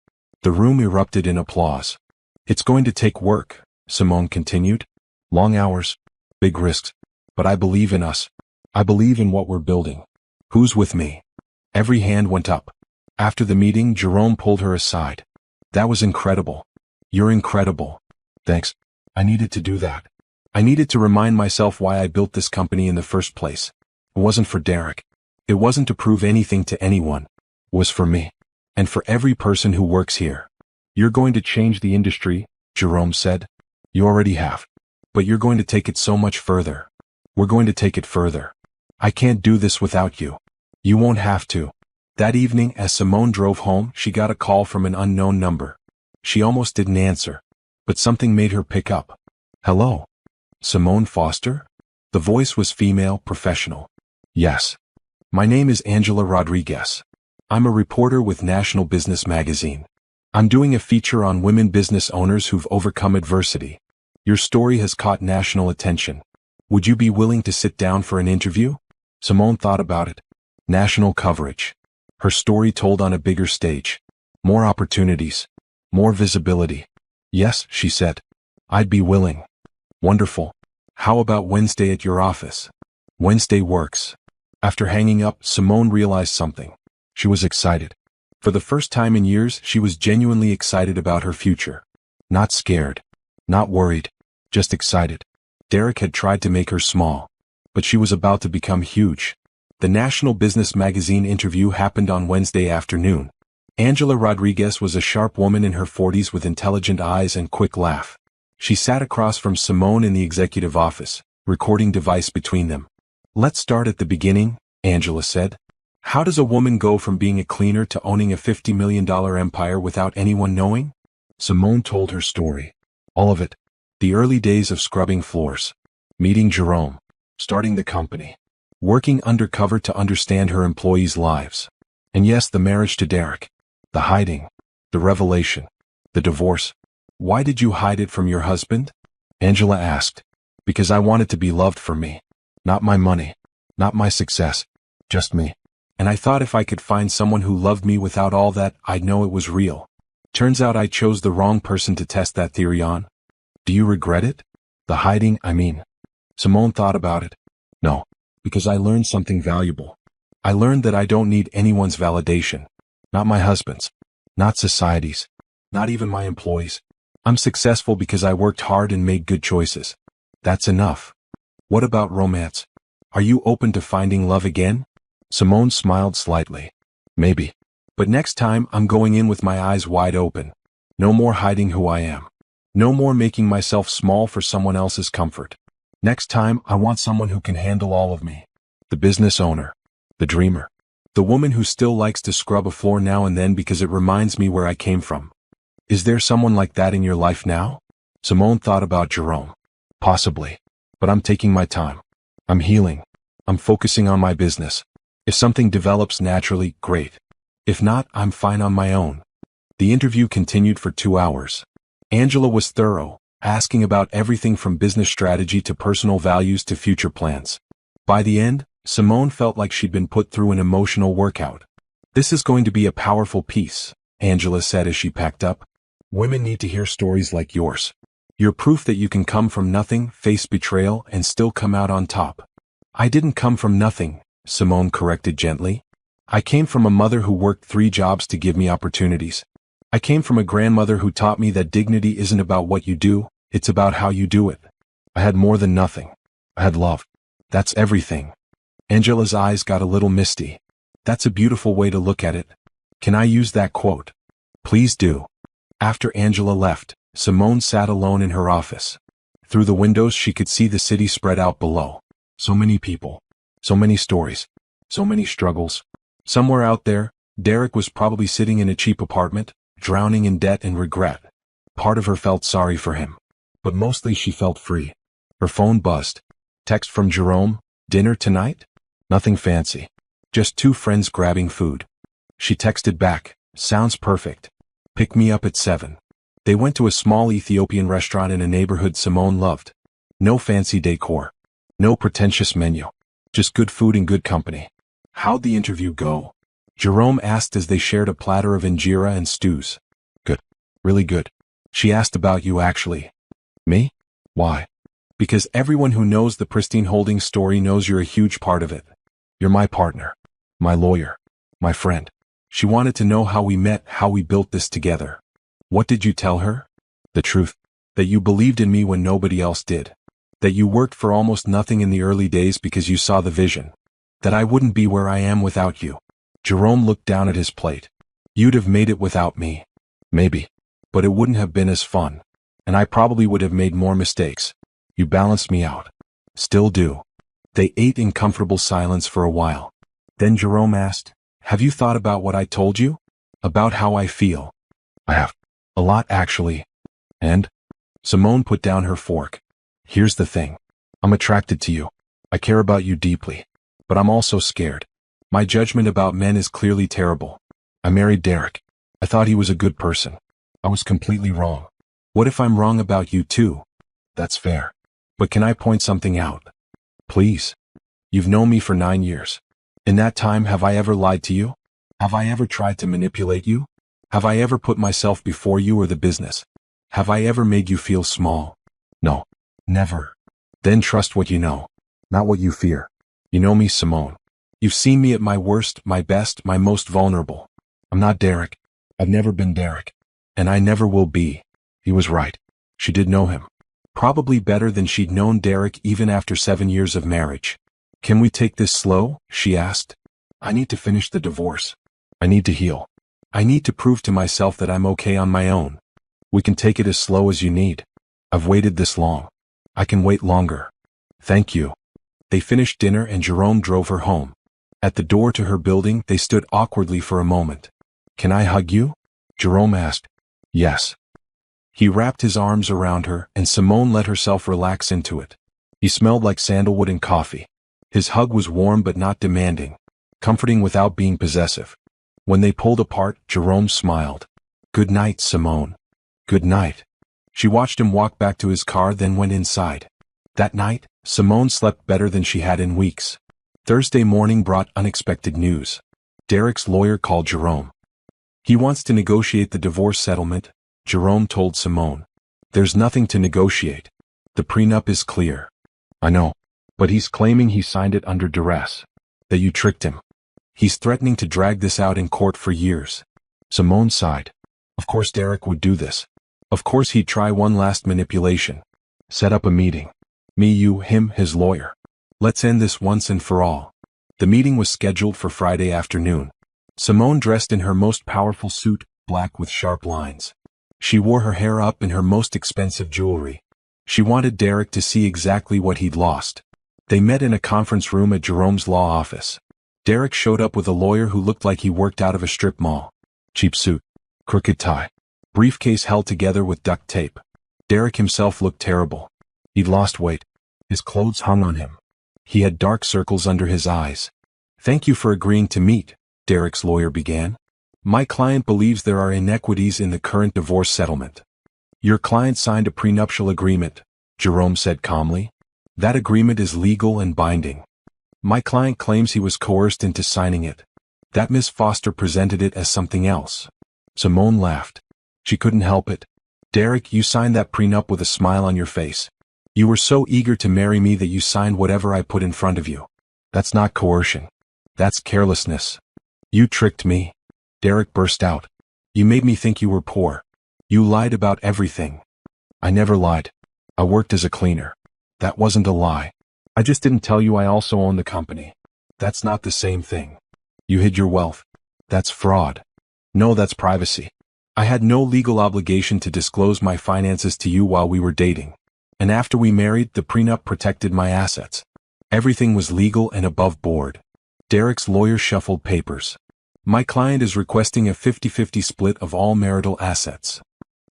[SPEAKER 1] The room erupted in applause. "It's going to take work," Simone continued. "Long hours, big risks. But I believe in us. I believe in what we're building. Who's with me?" Every hand went up. After the meeting, Jerome pulled her aside. "That was incredible. You're incredible. Thanks. I needed to do that. I needed to remind myself why I built this company in the first place. It wasn't for Derek. It wasn't to prove anything to anyone. It was for me. And for every person who works here. You're going to change the industry," Jerome said. "You already have. But you're going to take it so much further. We're going to take it further. I can't do this without you. You won't have to." That evening, as Simone drove home, she got a call from an unknown number. She almost didn't answer. But something made her pick up. "Hello? Simone Foster?" The voice was female, professional. "Yes. My name is Angela Rodriguez. I'm a reporter with National Business Magazine. I'm doing a feature on women business owners who've overcome adversity. Your story has caught national attention. Would you be willing to sit down for an interview?" Simone thought about it. National coverage. Her story told on a bigger stage. More opportunities. More visibility. "Yes," she said. "I'd be willing." "Wonderful. How about Wednesday at your office?" Wednesday works. After hanging up, Simone realized something. She was excited. For the first time in years, she was genuinely excited about her future. Not scared. Not worried. Just excited. Derek had tried to make her small. But she was about to become huge. The National Business Magazine interview happened on Wednesday afternoon. Angela Rodriguez was a sharp woman in her 40s with intelligent eyes and quick laugh. She sat across from Simone in the executive office, recording device between them. "Let's start at the beginning," Angela said. "How does a woman go from being a cleaner to owning a $50 million empire without anyone knowing?" Simone told her story. All of it. The early days of scrubbing floors, meeting Jerome, starting the company, working undercover to understand her employees' lives. And yes, the marriage to Derek, the hiding, the revelation, the divorce. "Why did you hide it from your husband?" Angela asked. "Because I wanted to be loved for me. Not my money, not my success, just me. And I thought if I could find someone who loved me without all that, I'd know it was real. Turns out I chose the wrong person to test that theory on." "Do you regret it? The hiding, I mean?" Simone thought about it. "No, because I learned something valuable. I learned that I don't need anyone's validation. Not my husband's, not society's, not even my employees. I'm successful because I worked hard and made good choices. That's enough." "What about romance? Are you open to finding love again?" Simone smiled slightly. "Maybe. But next time I'm going in with my eyes wide open. No more hiding who I am. No more making myself small for someone else's comfort. Next time I want someone who can handle all of me. The business owner. The dreamer. The woman who still likes to scrub a floor now and then because it reminds me where I came from." "Is there someone like that in your life now?" Simone thought about Jerome. "Possibly. But I'm taking my time. I'm healing. I'm focusing on my business. If something develops naturally, great. If not, I'm fine on my own." The interview continued for 2 hours. Angela was thorough, asking about everything from business strategy to personal values to future plans. By the end, Simone felt like she'd been put through an emotional workout. "This is going to be a powerful piece," Angela said as she packed up. "Women need to hear stories like yours. You're proof that you can come from nothing, face betrayal, and still come out on top." "I didn't come from nothing," Simone corrected gently. "I came from a mother who worked 3 jobs to give me opportunities. I came from a grandmother who taught me that dignity isn't about what you do, it's about how you do it. I had more than nothing. I had love. That's everything." Angela's eyes got a little misty. "That's a beautiful way to look at it. Can I use that quote?" "Please do." After Angela left, Simone sat alone in her office. Through the windows she could see the city spread out below. So many people. So many stories. So many struggles. Somewhere out there, Derek was probably sitting in a cheap apartment, drowning in debt and regret. Part of her felt sorry for him. But mostly she felt free. Her phone buzzed. Text from Jerome, "Dinner tonight?" Nothing fancy. Just 2 friends grabbing food. She texted back, "Sounds perfect. Pick me up at 7. They went to a small Ethiopian restaurant in a neighborhood Simone loved. No fancy decor. No pretentious menu. Just good food and good company. "How'd the interview go?" Jerome asked as they shared a platter of injera and stews. "Good. Really good." She asked about you actually. "Me? Why?" "Because everyone who knows the Pristine Holdings story knows you're a huge part of it. You're my partner. My lawyer. My friend." She wanted to know how we met, how we built this together. "What did you tell her?" "The truth. That you believed in me when nobody else did. That you worked for almost nothing in the early days because you saw the vision. That I wouldn't be where I am without you." Jerome looked down at his plate. "You'd have made it without me. Maybe. But it wouldn't have been as fun. And I probably would have made more mistakes. You balanced me out. Still do." They ate in comfortable silence for a while. Then Jerome asked, "Have you thought about what I told you? About how I feel?" "I have. A lot actually." "And?" Simone put down her fork. "Here's the thing. I'm attracted to you. I care about you deeply. But I'm also scared. My judgment about men is clearly terrible. I married Derek. I thought he was a good person. I was completely wrong. What if I'm wrong about you too?" "That's fair. But can I point something out?" "Please." "You've known me for 9 years. In that time, have I ever lied to you? Have I ever tried to manipulate you? Have I ever put myself before you or the business? Have I ever made you feel small? No. Never." "Then trust what you know, not what you fear. You know me, Simone. You've seen me at my worst, my best, my most vulnerable. I'm not Derek. I've never been Derek. And I never will be." He was right. She did know him. Probably better than she'd known Derek even after 7 years of marriage. "Can we take this slow?" she asked. "I need to finish the divorce. I need to heal. I need to prove to myself that I'm okay on my own. We can take it as slow as you need. I've waited this long. I can wait longer. Thank you. They finished dinner and Jerome drove her home. At the door to her building, they stood awkwardly for a moment. Can I hug you? Jerome asked. Yes. He wrapped his arms around her, and Simone let herself relax into it. He smelled like sandalwood and coffee. His hug was warm but not demanding, comforting without being possessive. When they pulled apart, Jerome smiled. Good night, Simone. Good night. She watched him walk back to his car, then went inside. That night, Simone slept better than she had in weeks. Thursday morning brought unexpected news. Derek's lawyer called Jerome. He wants to negotiate the divorce settlement, Jerome told Simone. There's nothing to negotiate. The prenup is clear. I know. But he's claiming he signed it under duress. That you tricked him. He's threatening to drag this out in court for years. Simone sighed. Of course Derek would do this. Of course he'd try one last manipulation. Set up a meeting. Me, you, him, his lawyer. Let's end this once and for all. The meeting was scheduled for Friday afternoon. Simone dressed in her most powerful suit, black with sharp lines. She wore her hair up in her most expensive jewelry. She wanted Derek to see exactly what he'd lost. They met in a conference room at Jerome's law office. Derek showed up with a lawyer who looked like he worked out of a strip mall. Cheap suit. Crooked tie. Briefcase held together with duct tape. Derek himself looked terrible. He'd lost weight. His clothes hung on him. He had dark circles under his eyes. Thank you for agreeing to meet, Derek's lawyer began. My client believes there are inequities in the current divorce settlement. Your client signed a prenuptial agreement, Jerome said calmly. That agreement is legal and binding. My client claims he was coerced into signing it. That Miss Foster presented it as something else. Simone laughed. She couldn't help it. Derek, you signed that prenup with a smile on your face. You were so eager to marry me that you signed whatever I put in front of you. That's not coercion. That's carelessness. You tricked me. Derek burst out. You made me think you were poor. You lied about everything. I never lied. I worked as a cleaner. That wasn't a lie. I just didn't tell you I also own the company. That's not the same thing. You hid your wealth. That's fraud. No, that's privacy. I had no legal obligation to disclose my finances to you while we were dating. And after we married, the prenup protected my assets. Everything was legal and above board. Derek's lawyer shuffled papers. My client is requesting a 50-50 split of all marital assets.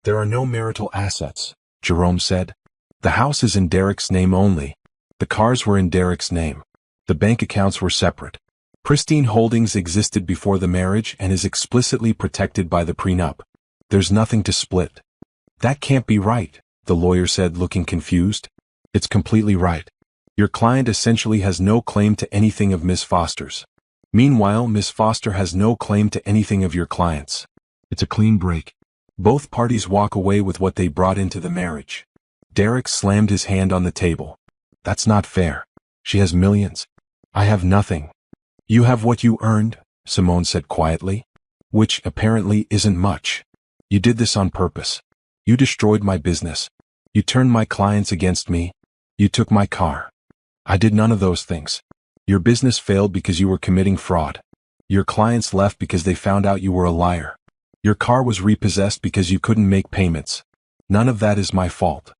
[SPEAKER 1] There are no marital assets, Jerome said. The house is in Derek's name only. The cars were in Derek's name. The bank accounts were separate. Pristine Holdings existed before the marriage and is explicitly protected by the prenup. There's nothing to split. That can't be right, the lawyer said, looking confused. It's completely right. Your client essentially has no claim to anything of Miss Foster's. Meanwhile, Miss Foster has no claim to anything of your client's. It's a clean break. Both parties walk away with what they brought into the marriage. Derek slammed his hand on the table. That's not fair. She has millions. I have nothing. You have what you earned, Simone said quietly. Which apparently isn't much. You did this on purpose. You destroyed my business. You turned my clients against me. You took my car. I did none of those things. Your business failed because you were committing fraud. Your clients left because they found out you were a liar. Your car was repossessed because you couldn't make payments. None of that is my fault.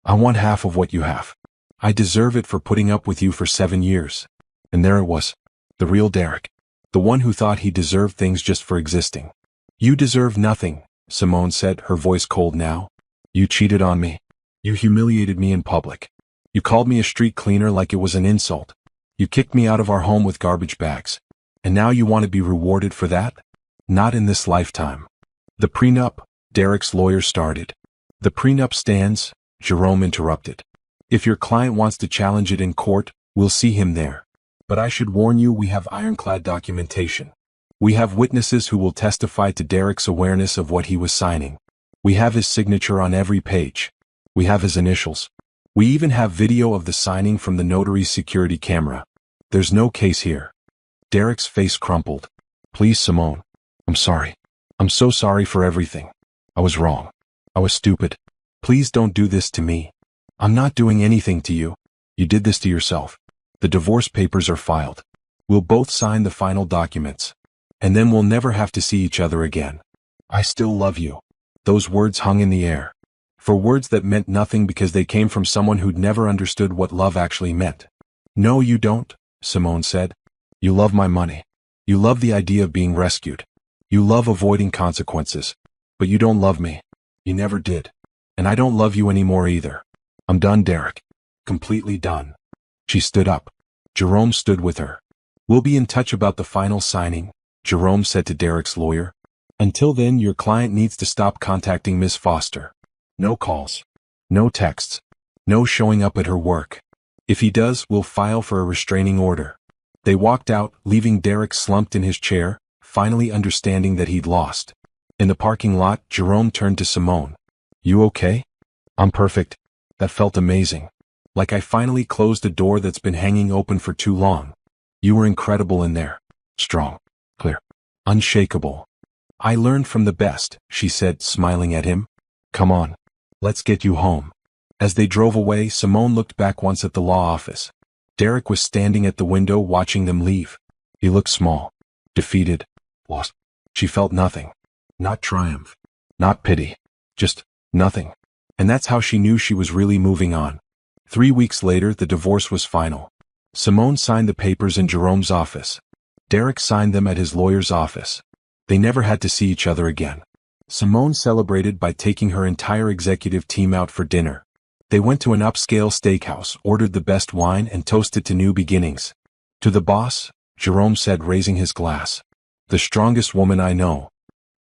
[SPEAKER 1] I want half of what you have. I deserve it for putting up with you for 7 years. And there it was. The real Derek. The one who thought he deserved things just for existing. You deserve nothing, Simone said, her voice cold now. You cheated on me. You humiliated me in public. You called me a street cleaner like it was an insult. You kicked me out of our home with garbage bags. And now you want to be rewarded for that? Not in this lifetime. The prenup, Derek's lawyer started. The prenup stands, Jerome interrupted. If your client wants to challenge it in court, we'll see him there. But I should warn you, we have ironclad documentation. We have witnesses who will testify to Derek's awareness of what he was signing. We have his signature on every page. We have his initials. We even have video of the signing from the notary's security camera. There's no case here. Derek's face crumpled. Please, Simone. I'm sorry. I'm so sorry for everything. I was wrong. I was stupid. Please don't do this to me. I'm not doing anything to you. You did this to yourself. The divorce papers are filed. We'll both sign the final documents. And then we'll never have to see each other again. I still love you. Those words hung in the air. For words that meant nothing because they came from someone who'd never understood what love actually meant. No, you don't, Simone said. You love my money. You love the idea of being rescued. You love avoiding consequences. But you don't love me. You never did. And I don't love you anymore either. I'm done, Derek. Completely done. She stood up. Jerome stood with her. We'll be in touch about the final signing, Jerome said to Derek's lawyer. Until then, your client needs to stop contacting Miss Foster. No calls. No texts. No showing up at her work. If he does, we'll file for a restraining order. They walked out, leaving Derek slumped in his chair, finally understanding that he'd lost. In the parking lot, Jerome turned to Simone. You okay? I'm perfect. That felt amazing. Like I finally closed a door that's been hanging open for too long. You were incredible in there. Strong. Clear. Unshakable. I learned from the best, she said, smiling at him. Come on. Let's get you home. As they drove away, Simone looked back once at the law office. Derek was standing at the window watching them leave. He looked small. Defeated. Lost. She felt nothing. Not triumph. Not pity. Just nothing. And that's how she knew she was really moving on. 3 weeks later, the divorce was final. Simone signed the papers in Jerome's office. Derek signed them at his lawyer's office. They never had to see each other again. Simone celebrated by taking her entire executive team out for dinner. They went to an upscale steakhouse, ordered the best wine, and toasted to new beginnings. To the boss, Jerome said, raising his glass. The strongest woman I know.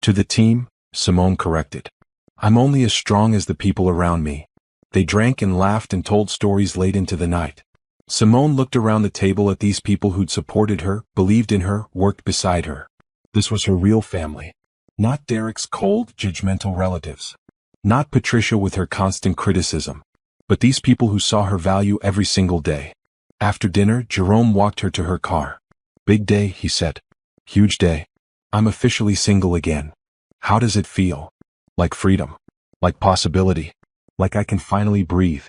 [SPEAKER 1] To the team, Simone corrected. I'm only as strong as the people around me. They drank and laughed and told stories late into the night. Simone looked around the table at these people who'd supported her, believed in her, worked beside her. This was her real family. Not Derek's cold, judgmental relatives. Not Patricia with her constant criticism. But these people who saw her value every single day. After dinner, Jerome walked her to her car. Big day, he said. Huge day. I'm officially single again. How does it feel? Like freedom. Like possibility. Like I can finally breathe.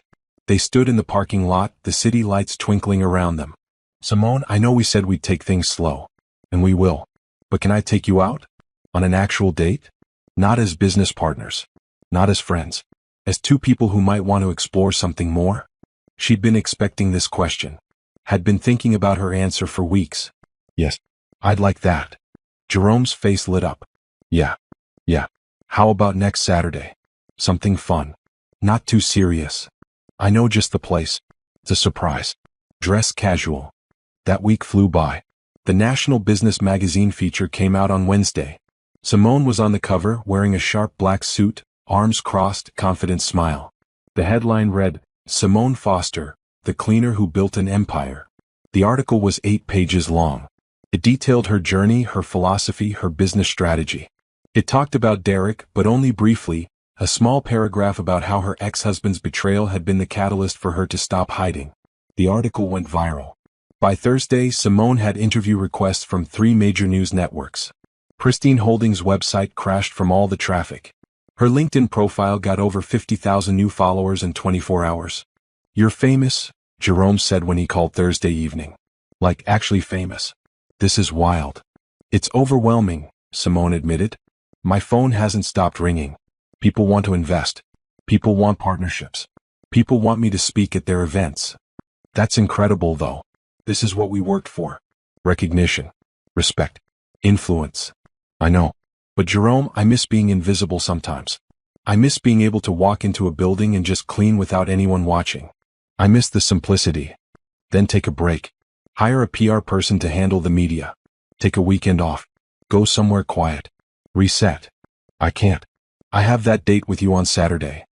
[SPEAKER 1] They stood in the parking lot, the city lights twinkling around them. Simone, I know we said we'd take things slow. And we will. But can I take you out? On an actual date? Not as business partners. Not as friends. As two people who might want to explore something more? She'd been expecting this question. Had been thinking about her answer for weeks. Yes. I'd like that. Jerome's face lit up. Yeah. How about next Saturday? Something fun. Not too serious. I know just the place. It's a surprise. Dress casual. That week flew by. The National Business Magazine feature came out on Wednesday. Simone was on the cover, wearing a sharp black suit, arms crossed, confident smile. The headline read, Simone Foster, the cleaner who built an empire. The article was 8 pages long. It detailed her journey, her philosophy, her business strategy. It talked about Derek, but only briefly, a small paragraph about how her ex-husband's betrayal had been the catalyst for her to stop hiding. The article went viral. By Thursday, Simone had interview requests from 3 major news networks. Pristine Holdings' website crashed from all the traffic. Her LinkedIn profile got over 50,000 new followers in 24 hours. You're famous, Jerome said when he called Thursday evening. Like, actually famous. This is wild. It's overwhelming, Simone admitted. My phone hasn't stopped ringing. People want to invest. People want partnerships. People want me to speak at their events. That's incredible, though. This is what we worked for. Recognition. Respect. Influence. I know. But Jerome, I miss being invisible sometimes. I miss being able to walk into a building and just clean without anyone watching. I miss the simplicity. Then take a break. Hire a PR person to handle the media. Take a weekend off. Go somewhere quiet. Reset. I can't. I have that date with you on Saturday.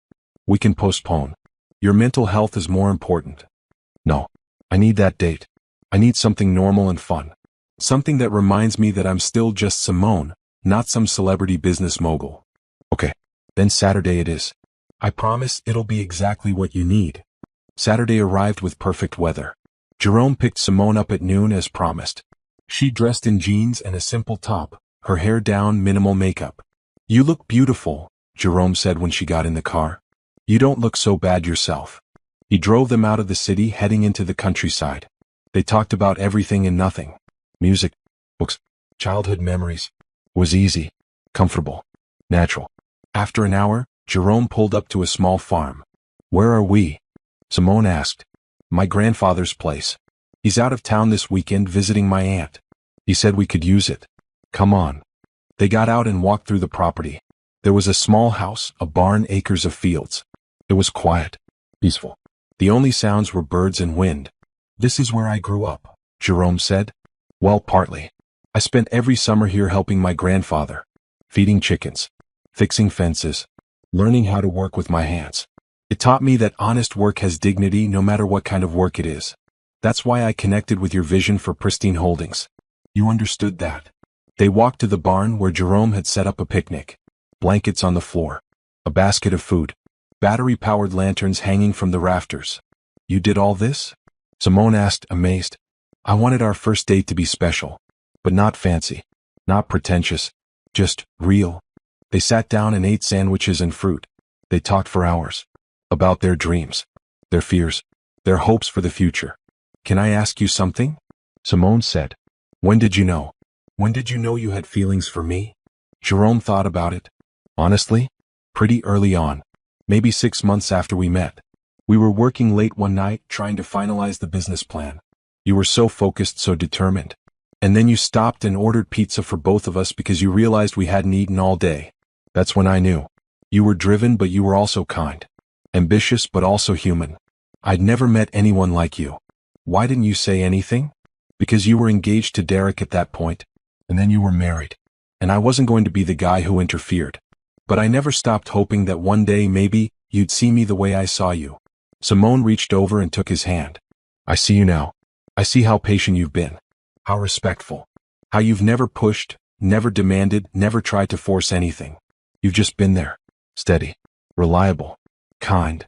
[SPEAKER 1] We can postpone. Your mental health is more important. No. I need that date. I need something normal and fun. Something that reminds me that I'm still just Simone, not some celebrity business mogul. Okay. Then Saturday it is. I promise it'll be exactly what you need. Saturday arrived with perfect weather. Jerome picked Simone up at noon as promised. She dressed in jeans and a simple top, her hair down, minimal makeup. You look beautiful, Jerome said when she got in the car. You don't look so bad yourself. He drove them out of the city, heading into the countryside. They talked about everything and nothing. Music, books, Childhood memories. Was easy, comfortable, natural. After an hour, Jerome pulled up to a small farm. Where are we? Simone asked. My grandfather's place. He's out of town this weekend visiting my aunt. He said we could use it. Come on. They got out and walked through the property. There was a small house, a barn, acres of fields. It was quiet, peaceful. The only sounds were birds and wind. This is where I grew up, Jerome said. Well, partly. I spent every summer here helping my grandfather, feeding chickens, fixing fences, learning how to work with my hands. It taught me that honest work has dignity no matter what kind of work it is. That's why I connected with your vision for Pristine Holdings. You understood that. They walked to the barn where Jerome had set up a picnic. Blankets on the floor, a basket of food, battery-powered lanterns hanging from the rafters. You did all this? Simone asked, amazed. I wanted our first date to be special, but not fancy, not pretentious, just real. They sat down and ate sandwiches and fruit. They talked for hours. About their dreams, their fears, their hopes for the future. Can I ask you something? Simone said. When did you know? When did you know you had feelings for me? Jerome thought about it. Honestly, pretty early on. Maybe 6 months after we met. We were working late one night trying to finalize the business plan. You were so focused, so determined. And then you stopped and ordered pizza for both of us because you realized we hadn't eaten all day. That's when I knew. You were driven, but you were also kind. Ambitious, but also human. I'd never met anyone like you. Why didn't you say anything? Because you were engaged to Derek at that point, and then you were married. And I wasn't going to be the guy who interfered. But I never stopped hoping that one day maybe you'd see me the way I saw you. Simone reached over and took his hand. I see you now. I see how patient you've been. How respectful. How you've never pushed, never demanded, never tried to force anything. You've just been there. Steady. Reliable. Kind.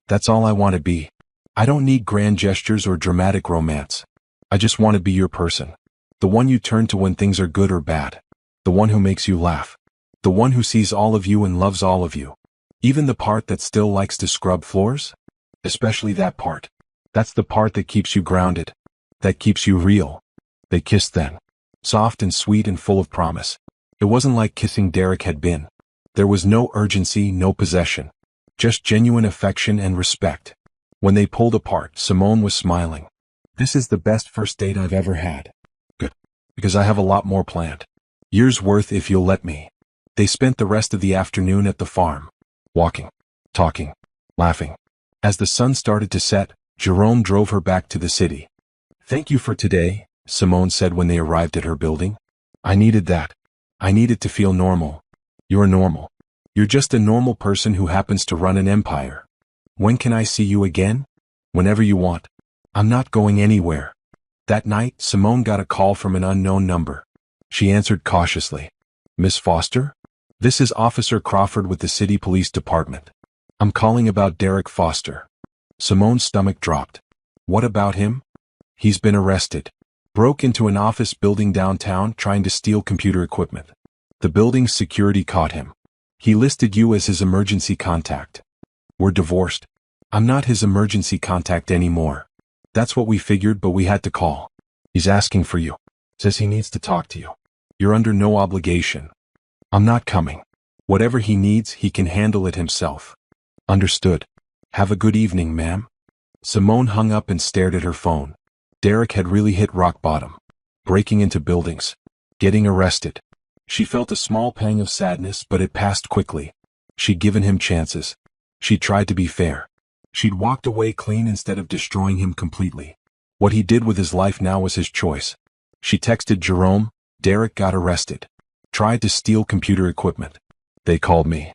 [SPEAKER 1] That's all I want to be. I don't need grand gestures or dramatic romance. I just want to be your person. The one you turn to when things are good or bad. The one who makes you laugh. The one who sees all of you and loves all of you. Even the part that still likes to scrub floors? Especially that part. That's the part that keeps you grounded. That keeps you real. They kissed then. Soft and sweet and full of promise. It wasn't like kissing Derek had been. There was no urgency, no possession. Just genuine affection and respect. When they pulled apart, Simone was smiling. This is the best first date I've ever had. Good. Because I have a lot more planned. Years worth if you'll let me. They spent the rest of the afternoon at the farm. Walking. Talking. Laughing. As the sun started to set, Jerome drove her back to the city. Thank you for today, Simone said when they arrived at her building. I needed that. I needed to feel normal. You're normal. You're just a normal person who happens to run an empire. When can I see you again? Whenever you want. I'm not going anywhere. That night, Simone got a call from an unknown number. She answered cautiously. Miss Foster? This is Officer Crawford with the City Police Department. I'm calling about Derek Foster. Simone's stomach dropped. What about him? He's been arrested. Broke into an office building downtown trying to steal computer equipment. The building's security caught him. He listed you as his emergency contact. We're divorced. I'm not his emergency contact anymore. That's what we figured, but we had to call. He's asking for you. Says he needs to talk to you. You're under no obligation. I'm not coming. Whatever he needs, he can handle it himself. Understood. Have a good evening, ma'am. Simone hung up and stared at her phone. Derek had really hit rock bottom. Breaking into buildings. Getting arrested. She felt a small pang of sadness, but it passed quickly. She'd given him chances. She tried to be fair. She'd walked away clean instead of destroying him completely. What he did with his life now was his choice. She texted Jerome. Derek got arrested. Tried to steal computer equipment. They called me.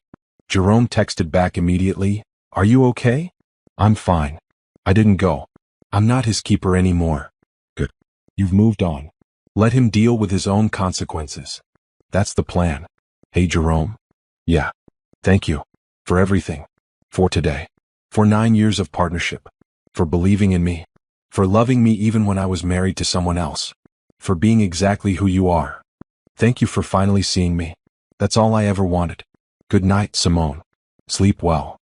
[SPEAKER 1] Jerome texted back immediately. Are you okay? I'm fine. I didn't go. I'm not his keeper anymore. Good. You've moved on. Let him deal with his own consequences. That's the plan. Hey, Jerome. Yeah. Thank you. For everything. For today. For 9 years of partnership. For believing in me. For loving me even when I was married to someone else. For being exactly who you are. Thank you for finally seeing me. That's all I ever wanted. Good night, Simone. Sleep well.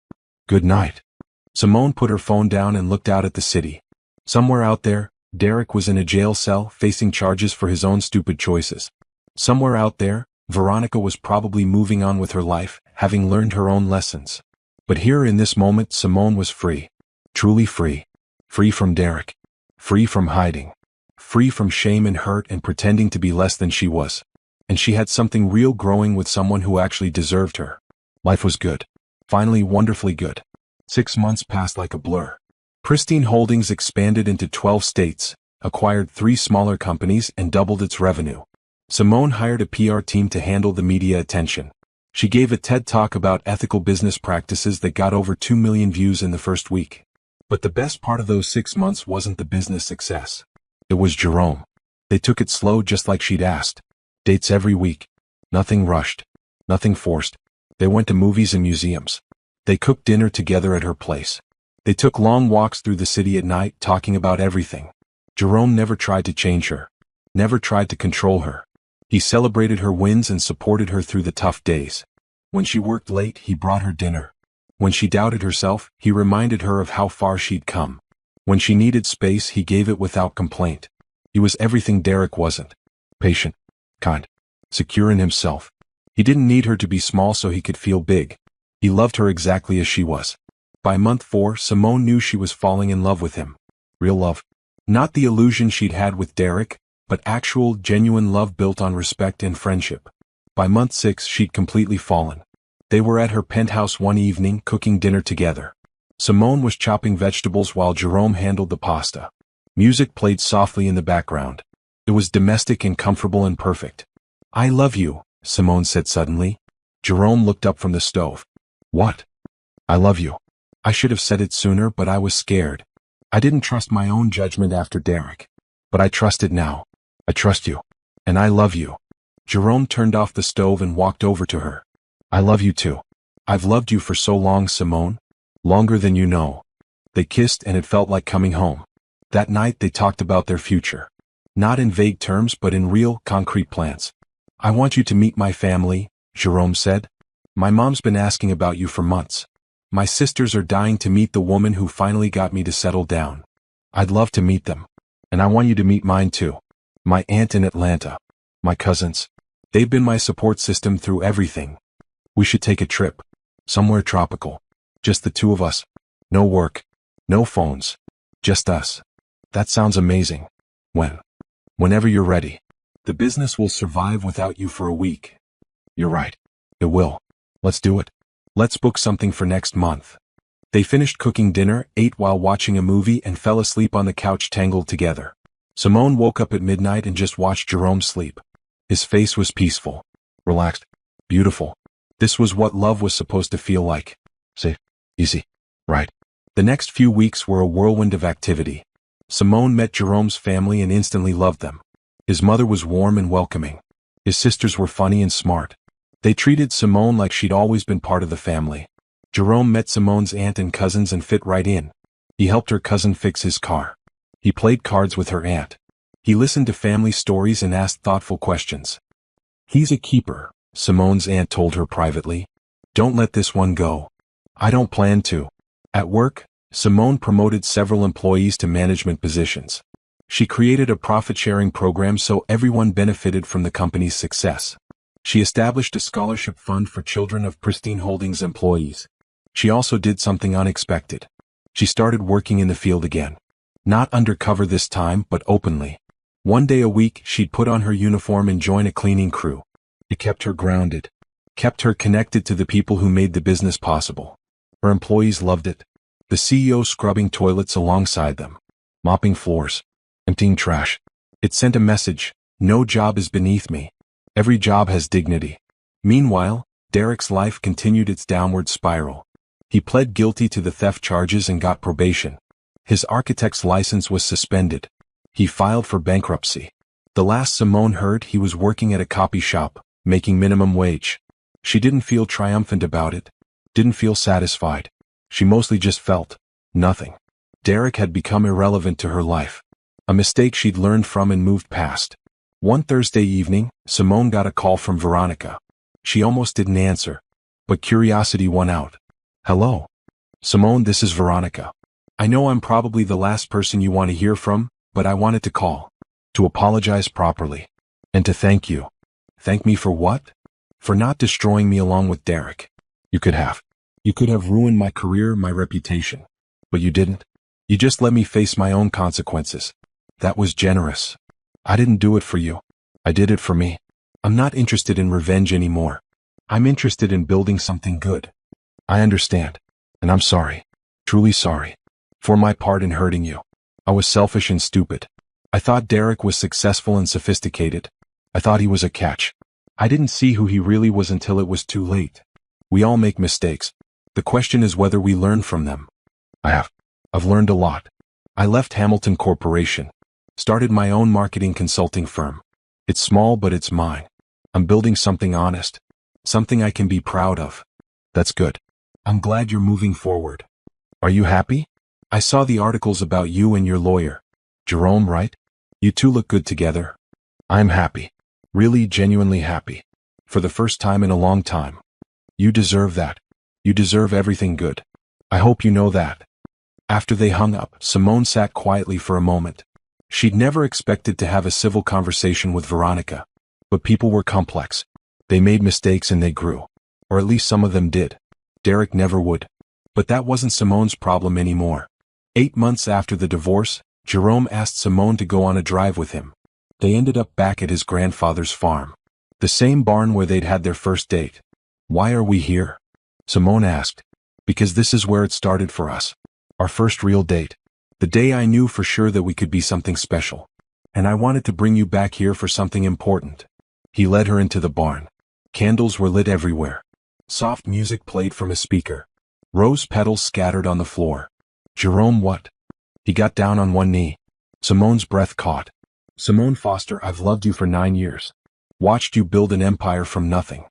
[SPEAKER 1] Good night. Simone put her phone down and looked out at the city. Somewhere out there, Derek was in a jail cell facing charges for his own stupid choices. Somewhere out there, Veronica was probably moving on with her life, having learned her own lessons. But here in this moment, Simone was free. Truly free. Free from Derek. Free from hiding. Free from shame and hurt and pretending to be less than she was. And she had something real growing with someone who actually deserved her. Life was good. Finally wonderfully good. 6 months passed like a blur. Pristine Holdings expanded into 12 states, acquired 3 smaller companies and doubled its revenue. Simone hired a PR team to handle the media attention. She gave a TED Talk about ethical business practices that got over 2 million views in the first week. But the best part of those 6 months wasn't the business success. It was Jerome. They took it slow just like she'd asked. Dates every week. Nothing rushed. Nothing forced. They went to movies and museums. They cooked dinner together at her place. They took long walks through the city at night talking about everything. Jerome never tried to change her. Never tried to control her. He celebrated her wins and supported her through the tough days. When she worked late, he brought her dinner. When she doubted herself, he reminded her of how far she'd come. When she needed space, he gave it without complaint. He was everything Derek wasn't. Patient. Kind. Secure in himself. He didn't need her to be small so he could feel big. He loved her exactly as she was. By month 4, Simone knew she was falling in love with him. Real love. Not the illusion she'd had with Derek, but actual, genuine love built on respect and friendship. By month 6, she'd completely fallen. They were at her penthouse one evening, cooking dinner together. Simone was chopping vegetables while Jerome handled the pasta. Music played softly in the background. It was domestic and comfortable and perfect. "I love you," Simone said suddenly. Jerome looked up from the stove. "What?" "I love you. I should have said it sooner, but I was scared. I didn't trust my own judgment after Derek. But I trust it now. I trust you. And I love you." Jerome turned off the stove and walked over to her. "I love you too. I've loved you for so long, Simone. Longer than you know." They kissed and it felt like coming home. That night they talked about their future. Not in vague terms but in real, concrete plans. "I want you to meet my family," Jerome said. "My mom's been asking about you for months. My sisters are dying to meet the woman who finally got me to settle down. I'd love to meet them. And I want you to meet mine too. My aunt in Atlanta. My cousins. They've been my support system through everything. We should take a trip. Somewhere tropical. Just the 2 of us. No work. No phones. Just us." "That sounds amazing. When?" "Whenever you're ready. The business will survive without you for a week." "You're right. It will. Let's do it. Let's book something for next month." They finished cooking dinner, ate while watching a movie and fell asleep on the couch tangled together. Simone woke up at midnight and just watched Jerome sleep. His face was peaceful. Relaxed. Beautiful. This was what love was supposed to feel like. Safe. Easy. Right. The next few weeks were a whirlwind of activity. Simone met Jerome's family and instantly loved them. His mother was warm and welcoming. His sisters were funny and smart. They treated Simone like she'd always been part of the family. Jerome met Simone's aunt and cousins and fit right in. He helped her cousin fix his car. He played cards with her aunt. He listened to family stories and asked thoughtful questions. "He's a keeper," Simone's aunt told her privately. "Don't let this one go." "I don't plan to." At work, Simone promoted several employees to management positions. She created a profit-sharing program so everyone benefited from the company's success. She established a scholarship fund for children of Pristine Holdings employees. She also did something unexpected. She started working in the field again. Not undercover this time, but openly. One day a week, she'd put on her uniform and join a cleaning crew. It kept her grounded. Kept her connected to the people who made the business possible. Her employees loved it. The CEO scrubbing toilets alongside them. Mopping floors. Emptying trash. It sent a message: no job is beneath me. Every job has dignity. Meanwhile, Derek's life continued its downward spiral. He pled guilty to the theft charges and got probation. His architect's license was suspended. He filed for bankruptcy. The last Simone heard, he was working at a copy shop, making minimum wage. She didn't feel triumphant about it. Didn't feel satisfied. She mostly just felt nothing. Derek had become irrelevant to her life. A mistake she'd learned from and moved past. One Thursday evening, Simone got a call from Veronica. She almost didn't answer, but curiosity won out. "Hello. Simone, this is Veronica. I know I'm probably the last person you want to hear from, but I wanted to call. To apologize properly. And to thank you." Thank me for what? For not destroying me along with Derek. You could have. You could have ruined my career, my reputation. But you didn't. You just let me face my own consequences. That was generous. I didn't do it for you. I did it for me. I'm not interested in revenge anymore. I'm interested in building something good. I understand. And I'm sorry. Truly sorry. For my part in hurting you. I was selfish and stupid. I thought Derek was successful and sophisticated. I thought he was a catch. I didn't see who he really was until it was too late. We all make mistakes. The question is whether we learn from them. I've learned a lot. I left Hamilton Corporation. Started my own marketing consulting firm. It's small, but it's mine. I'm building something honest. Something I can be proud of. That's good. I'm glad you're moving forward. Are you happy? I saw the articles about you and your lawyer. Jerome, right? You two look good together. I'm happy. Really, genuinely happy. For the first time in a long time. You deserve that. You deserve everything good. I hope you know that. After they hung up, Simone sat quietly for a moment. She'd never expected to have a civil conversation with Veronica. But people were complex. They made mistakes and they grew. Or at least some of them did. Derek never would. But that wasn't Simone's problem anymore. 8 months after the divorce, Jerome asked Simone to go on a drive with him. They ended up back at his grandfather's farm. The same barn where they'd had their first date. Why are we here? Simone asked. Because this is where it started for us. Our first real date. The day I knew for sure that we could be something special. And I wanted to bring you back here for something important. He led her into the barn. Candles were lit everywhere. Soft music played from a speaker. Rose petals scattered on the floor. Jerome, what? He got down on one knee. Simone's breath caught. Simone Foster, I've loved you for 9 years. Watched you build an empire from nothing.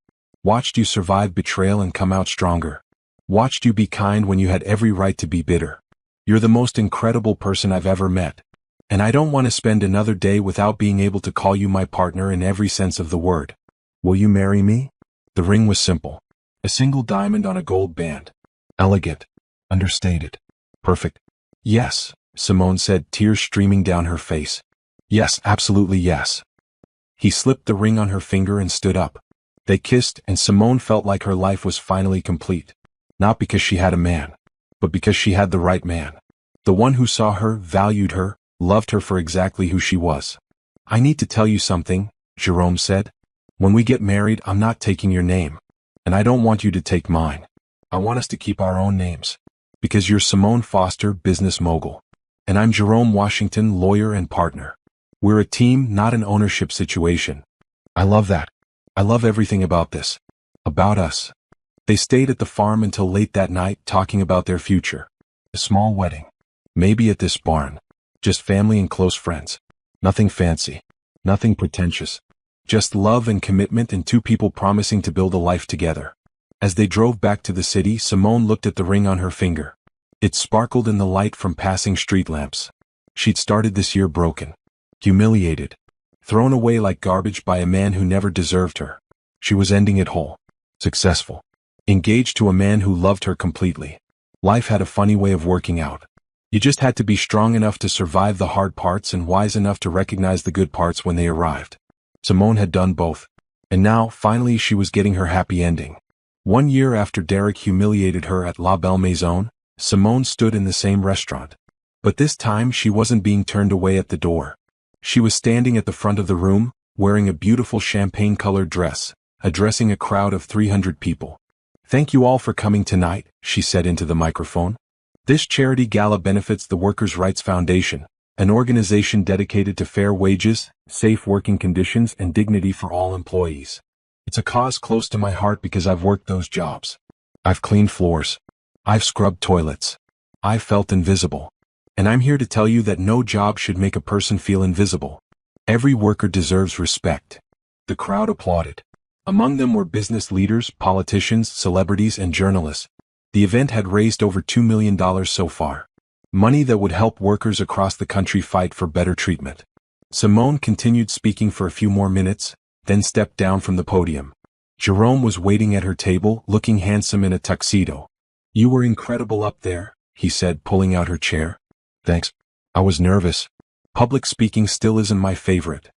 [SPEAKER 1] Watched you survive betrayal and come out stronger. Watched you be kind when you had every right to be bitter. You're the most incredible person I've ever met. And I don't want to spend another day without being able to call you my partner in every sense of the word. Will you marry me? The ring was simple. A single diamond on a gold band. Elegant. Understated. Perfect. Yes, Simone said, tears streaming down her face. Yes, absolutely yes. He slipped the ring on her finger and stood up. They kissed, and Simone felt like her life was finally complete. Not because she had a man, but because she had the right man. The one who saw her, valued her, loved her for exactly who she was. I need to tell you something, Jerome said. When we get married, I'm not taking your name. And I don't want you to take mine. I want us to keep our own names. Because you're Simone Foster, business mogul. And I'm Jerome Washington, lawyer and partner. We're a team, not an ownership situation. I love that. I love everything about this. About us. They stayed at the farm until late that night, talking about their future. A small wedding. Maybe at this barn. Just family and close friends. Nothing fancy. Nothing pretentious. Just love and commitment and two people promising to build a life together. As they drove back to the city, Simone looked at the ring on her finger. It sparkled in the light from passing street lamps. She'd started this year broken. Humiliated. Thrown away like garbage by a man who never deserved her. She was ending it whole. Successful. Engaged to a man who loved her completely. Life had a funny way of working out. You just had to be strong enough to survive the hard parts and wise enough to recognize the good parts when they arrived. Simone had done both. And now, finally, she was getting her happy ending. 1 year after Derek humiliated her at La Belle Maison, Simone stood in the same restaurant. But this time she wasn't being turned away at the door. She was standing at the front of the room, wearing a beautiful champagne-colored dress, addressing a crowd of 300 people. Thank you all for coming tonight, she said into the microphone. This charity gala benefits the Workers' Rights Foundation, an organization dedicated to fair wages, safe working conditions, and dignity for all employees. It's a cause close to my heart because I've worked those jobs. I've cleaned floors. I've scrubbed toilets. I've felt invisible. And I'm here to tell you that no job should make a person feel invisible. Every worker deserves respect. The crowd applauded. Among them were business leaders, politicians, celebrities, and journalists. The event had raised over $2 million so far. Money that would help workers across the country fight for better treatment. Simone continued speaking for a few more minutes, then stepped down from the podium. Jerome was waiting at her table, looking handsome in a tuxedo. You were incredible up there, he said, pulling out her chair. Thanks. I was nervous. Public speaking still isn't my favorite.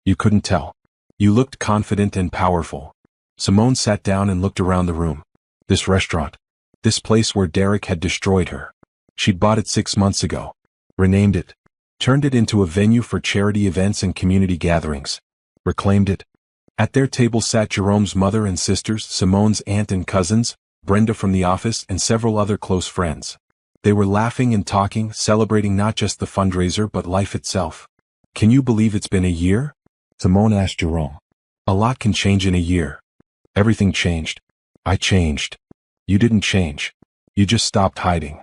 [SPEAKER 1] You couldn't tell. You looked confident and powerful. Simone sat down and looked around the room. This restaurant. This place where Derek had destroyed her. She'd bought it 6 months ago. Renamed it. Turned it into a venue for charity events and community gatherings. Reclaimed it. At their table sat Jerome's mother and sisters, Simone's aunt and cousins, Brenda from the office, and several other close friends. They were laughing and talking, celebrating not just the fundraiser but life itself. Can you believe it's been a year? Simone asked Jerome. A lot can change in a year. Everything changed. I changed. You didn't change. You just stopped hiding.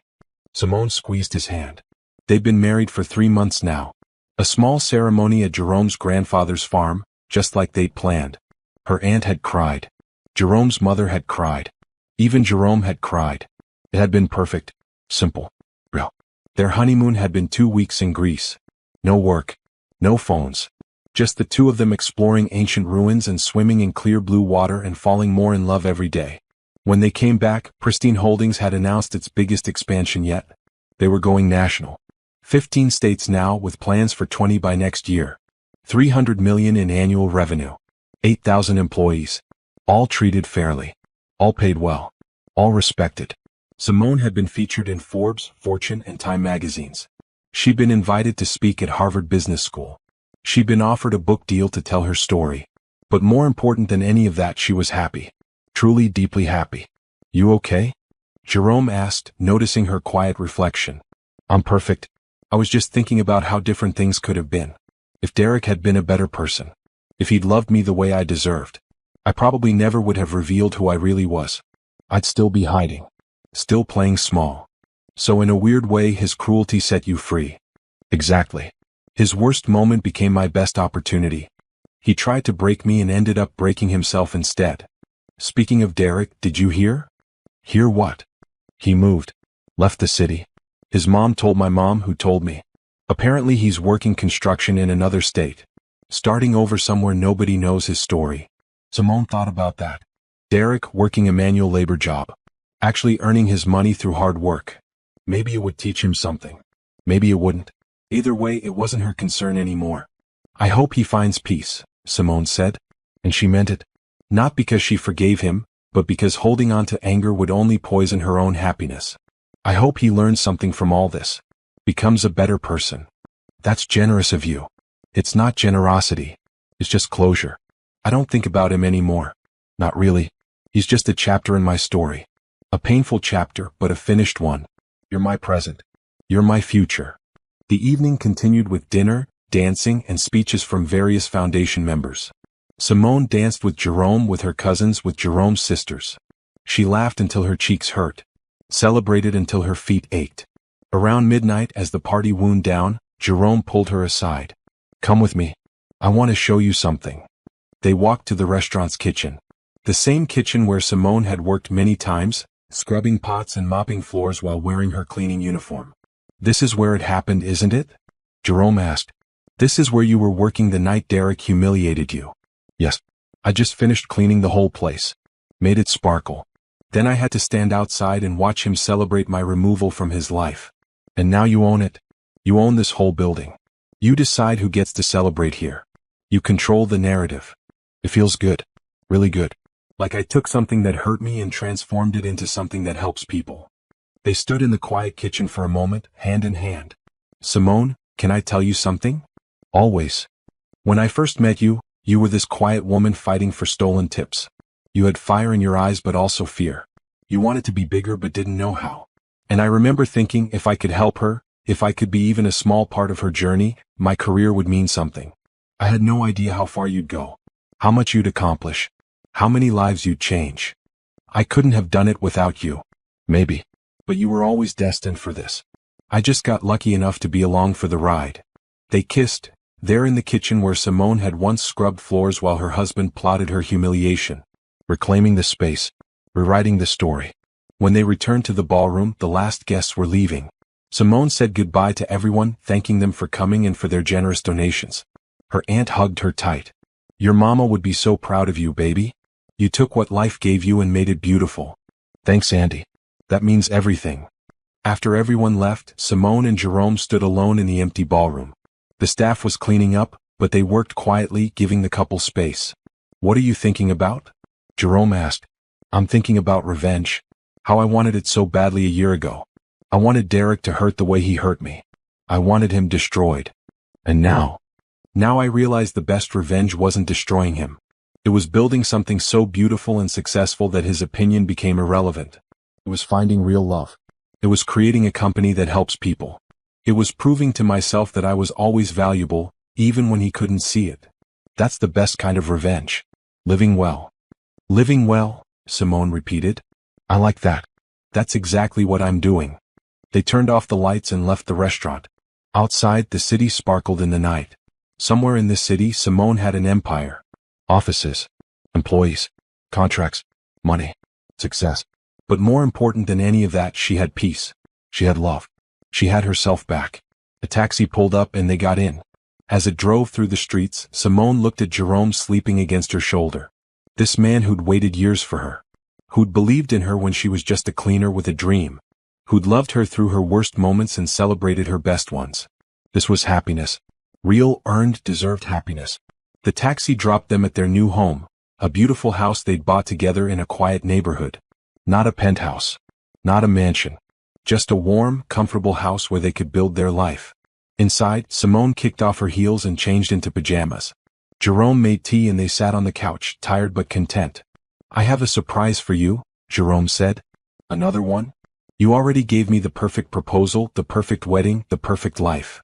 [SPEAKER 1] Simone squeezed his hand. They'd been married for 3 months now. A small ceremony at Jerome's grandfather's farm, just like they'd planned. Her aunt had cried. Jerome's mother had cried. Even Jerome had cried. It had been perfect. Simple. Real. Their honeymoon had been 2 weeks in Greece. No work. No phones. Just the two of them exploring ancient ruins and swimming in clear blue water and falling more in love every day. When they came back, Pristine Holdings had announced its biggest expansion yet. They were going national. 15 states now, with plans for 20 by next year. 300 million in annual revenue. 8,000 employees. All treated fairly. All paid well. All respected. Simone had been featured in Forbes, Fortune, and Time magazines. She'd been invited to speak at Harvard Business School. She'd been offered a book deal to tell her story. But more important than any of that, she was happy. Truly, deeply happy. You okay? Jerome asked, noticing her quiet reflection. I'm perfect. I was just thinking about how different things could have been. If Derek had been a better person. If he'd loved me the way I deserved. I probably never would have revealed who I really was. I'd still be hiding. Still playing small. So in a weird way, his cruelty set you free. Exactly. His worst moment became my best opportunity. He tried to break me and ended up breaking himself instead. Speaking of Derek, did you hear? Hear what? He moved. Left the city. His mom told my mom, who told me. Apparently he's working construction in another state. Starting over somewhere nobody knows his story. Simone thought about that. Derek working a manual labor job. Actually earning his money through hard work. Maybe it would teach him something. Maybe it wouldn't. Either way, it wasn't her concern anymore. I hope he finds peace, Simone said. And she meant it. Not because she forgave him, but because holding on to anger would only poison her own happiness. I hope he learns something from all this. Becomes a better person. That's generous of you. It's not generosity. It's just closure. I don't think about him anymore. Not really. He's just a chapter in my story. A painful chapter, but a finished one. You're my present. You're my future. The evening continued with dinner, dancing, and speeches from various foundation members. Simone danced with Jerome, with her cousins, with Jerome's sisters. She laughed until her cheeks hurt. Celebrated until her feet ached. Around midnight, as the party wound down, Jerome pulled her aside. Come with me. I want to show you something. They walked to the restaurant's kitchen. The same kitchen where Simone had worked many times, scrubbing pots and mopping floors while wearing her cleaning uniform. This is where it happened, isn't it? Jerome asked. This is where you were working the night Derek humiliated you. Yes. I just finished cleaning the whole place. Made it sparkle. Then I had to stand outside and watch him celebrate my removal from his life. And now you own it. You own this whole building. You decide who gets to celebrate here. You control the narrative. It feels good. Really good. Like I took something that hurt me and transformed it into something that helps people. They stood in the quiet kitchen for a moment, hand in hand. Simone, can I tell you something? Always. When I first met you, you were this quiet woman fighting for stolen tips. You had fire in your eyes but also fear. You wanted to be bigger but didn't know how. And I remember thinking, if I could help her, if I could be even a small part of her journey, my career would mean something. I had no idea how far you'd go. How much you'd accomplish. How many lives you'd change. I couldn't have done it without you. Maybe. But you were always destined for this. I just got lucky enough to be along for the ride. They kissed, there in the kitchen where Simone had once scrubbed floors while her husband plotted her humiliation. Reclaiming the space. Rewriting the story. When they returned to the ballroom, the last guests were leaving. Simone said goodbye to everyone, thanking them for coming and for their generous donations. Her aunt hugged her tight. Your mama would be so proud of you, baby. You took what life gave you and made it beautiful. Thanks, Auntie. That means everything. After everyone left, Simone and Jerome stood alone in the empty ballroom. The staff was cleaning up, but they worked quietly, giving the couple space. "What are you thinking about?" Jerome asked. "I'm thinking about revenge. How I wanted it so badly a year ago. I wanted Derek to hurt the way he hurt me. I wanted him destroyed. And now I realize the best revenge wasn't destroying him. It was building something so beautiful and successful that his opinion became irrelevant. It was finding real love. It was creating a company that helps people. It was proving to myself that I was always valuable, even when he couldn't see it. That's the best kind of revenge. Living well." "Living well," Simone repeated. "I like that. That's exactly what I'm doing." They turned off the lights and left the restaurant. Outside, the city sparkled in the night. Somewhere in this city, Simone had an empire. Offices, employees, contracts, money, success. But more important than any of that, she had peace. She had love. She had herself back. A taxi pulled up and they got in. As it drove through the streets, Simone looked at Jerome sleeping against her shoulder. This man who'd waited years for her. Who'd believed in her when she was just a cleaner with a dream. Who'd loved her through her worst moments and celebrated her best ones. This was happiness. Real, earned, deserved happiness. The taxi dropped them at their new home, a beautiful house they'd bought together in a quiet neighborhood. Not a penthouse. Not a mansion. Just a warm, comfortable house where they could build their life. Inside, Simone kicked off her heels and changed into pajamas. Jerome made tea and they sat on the couch, tired but content. "I have a surprise for you," Jerome said. "Another one? You already gave me the perfect proposal, the perfect wedding, the perfect life.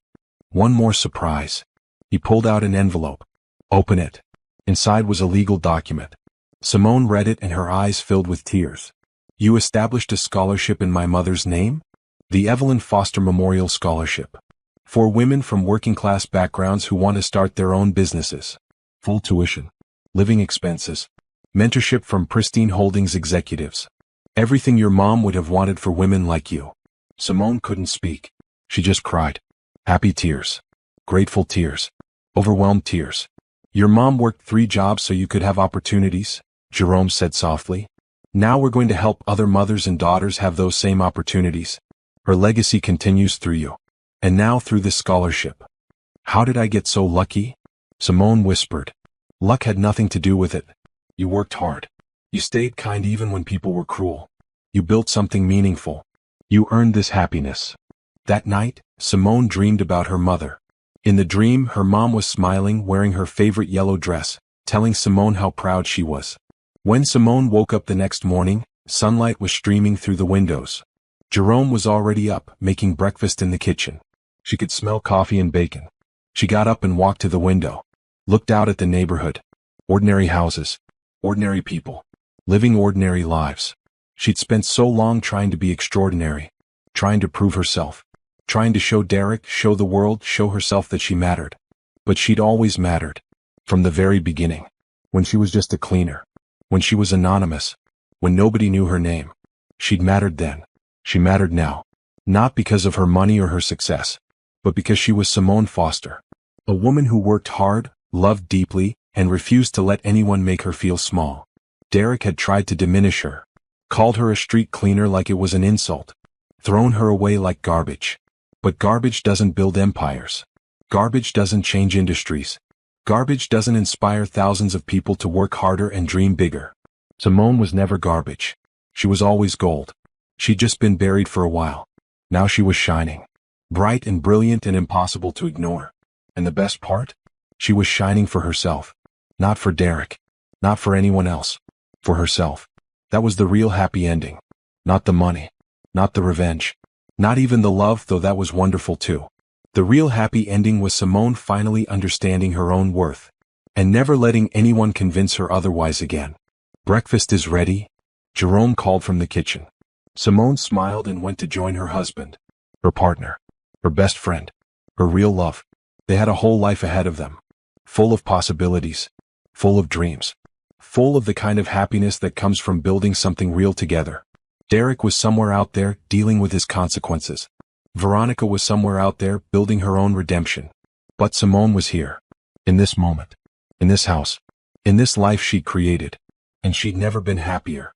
[SPEAKER 1] One more surprise." He pulled out an envelope. "Open it." Inside was a legal document. Simone read it and her eyes filled with tears. "You established a scholarship in my mother's name? The Evelyn Foster Memorial Scholarship. For women from working-class backgrounds who want to start their own businesses. Full tuition. Living expenses. Mentorship from pristine holdings executives. Everything your mom would have wanted for women like you." Simone couldn't speak. She just cried. Happy tears. Grateful tears. Overwhelmed tears. "Your mom worked 3 jobs so you could have opportunities," Jerome said softly. "Now we're going to help other mothers and daughters have those same opportunities. Her legacy continues through you. And now through this scholarship." "How did I get so lucky?" Simone whispered. "Luck had nothing to do with it. You worked hard. You stayed kind even when people were cruel. You built something meaningful. You earned this happiness." That night, Simone dreamed about her mother. In the dream, her mom was smiling, wearing her favorite yellow dress, telling Simone how proud she was. When Simone woke up the next morning, sunlight was streaming through the windows. Jerome was already up, making breakfast in the kitchen. She could smell coffee and bacon. She got up and walked to the window, looked out at the neighborhood. Ordinary houses, ordinary people, living ordinary lives. She'd spent so long trying to be extraordinary, trying to prove herself, trying to show Derek, show the world, show herself that she mattered. But she'd always mattered. From the very beginning. When she was just a cleaner. When she was anonymous. When nobody knew her name. She'd mattered then. She mattered now. Not because of her money or her success, but because she was Simone Foster. A woman who worked hard, loved deeply, and refused to let anyone make her feel small. Derek had tried to diminish her. Called her a street cleaner like it was an insult. Thrown her away like garbage. But garbage doesn't build empires. Garbage doesn't change industries. Garbage doesn't inspire thousands of people to work harder and dream bigger. Simone was never garbage. She was always gold. She'd just been buried for a while. Now she was shining. Bright and brilliant and impossible to ignore. And the best part? She was shining for herself. Not for Derek. Not for anyone else. For herself. That was the real happy ending. Not the money. Not the revenge. Not even the love, though that was wonderful too. The real happy ending was Simone finally understanding her own worth. And never letting anyone convince her otherwise again. "Breakfast is ready," Jerome called from the kitchen. Simone smiled and went to join her husband. Her partner. Her best friend. Her real love. They had a whole life ahead of them. Full of possibilities. Full of dreams. Full of the kind of happiness that comes from building something real together. Derek was somewhere out there, dealing with his consequences. Veronica was somewhere out there, building her own redemption. But Simone was here. In this moment. In this house. In this life she'd created. And she'd never been happier.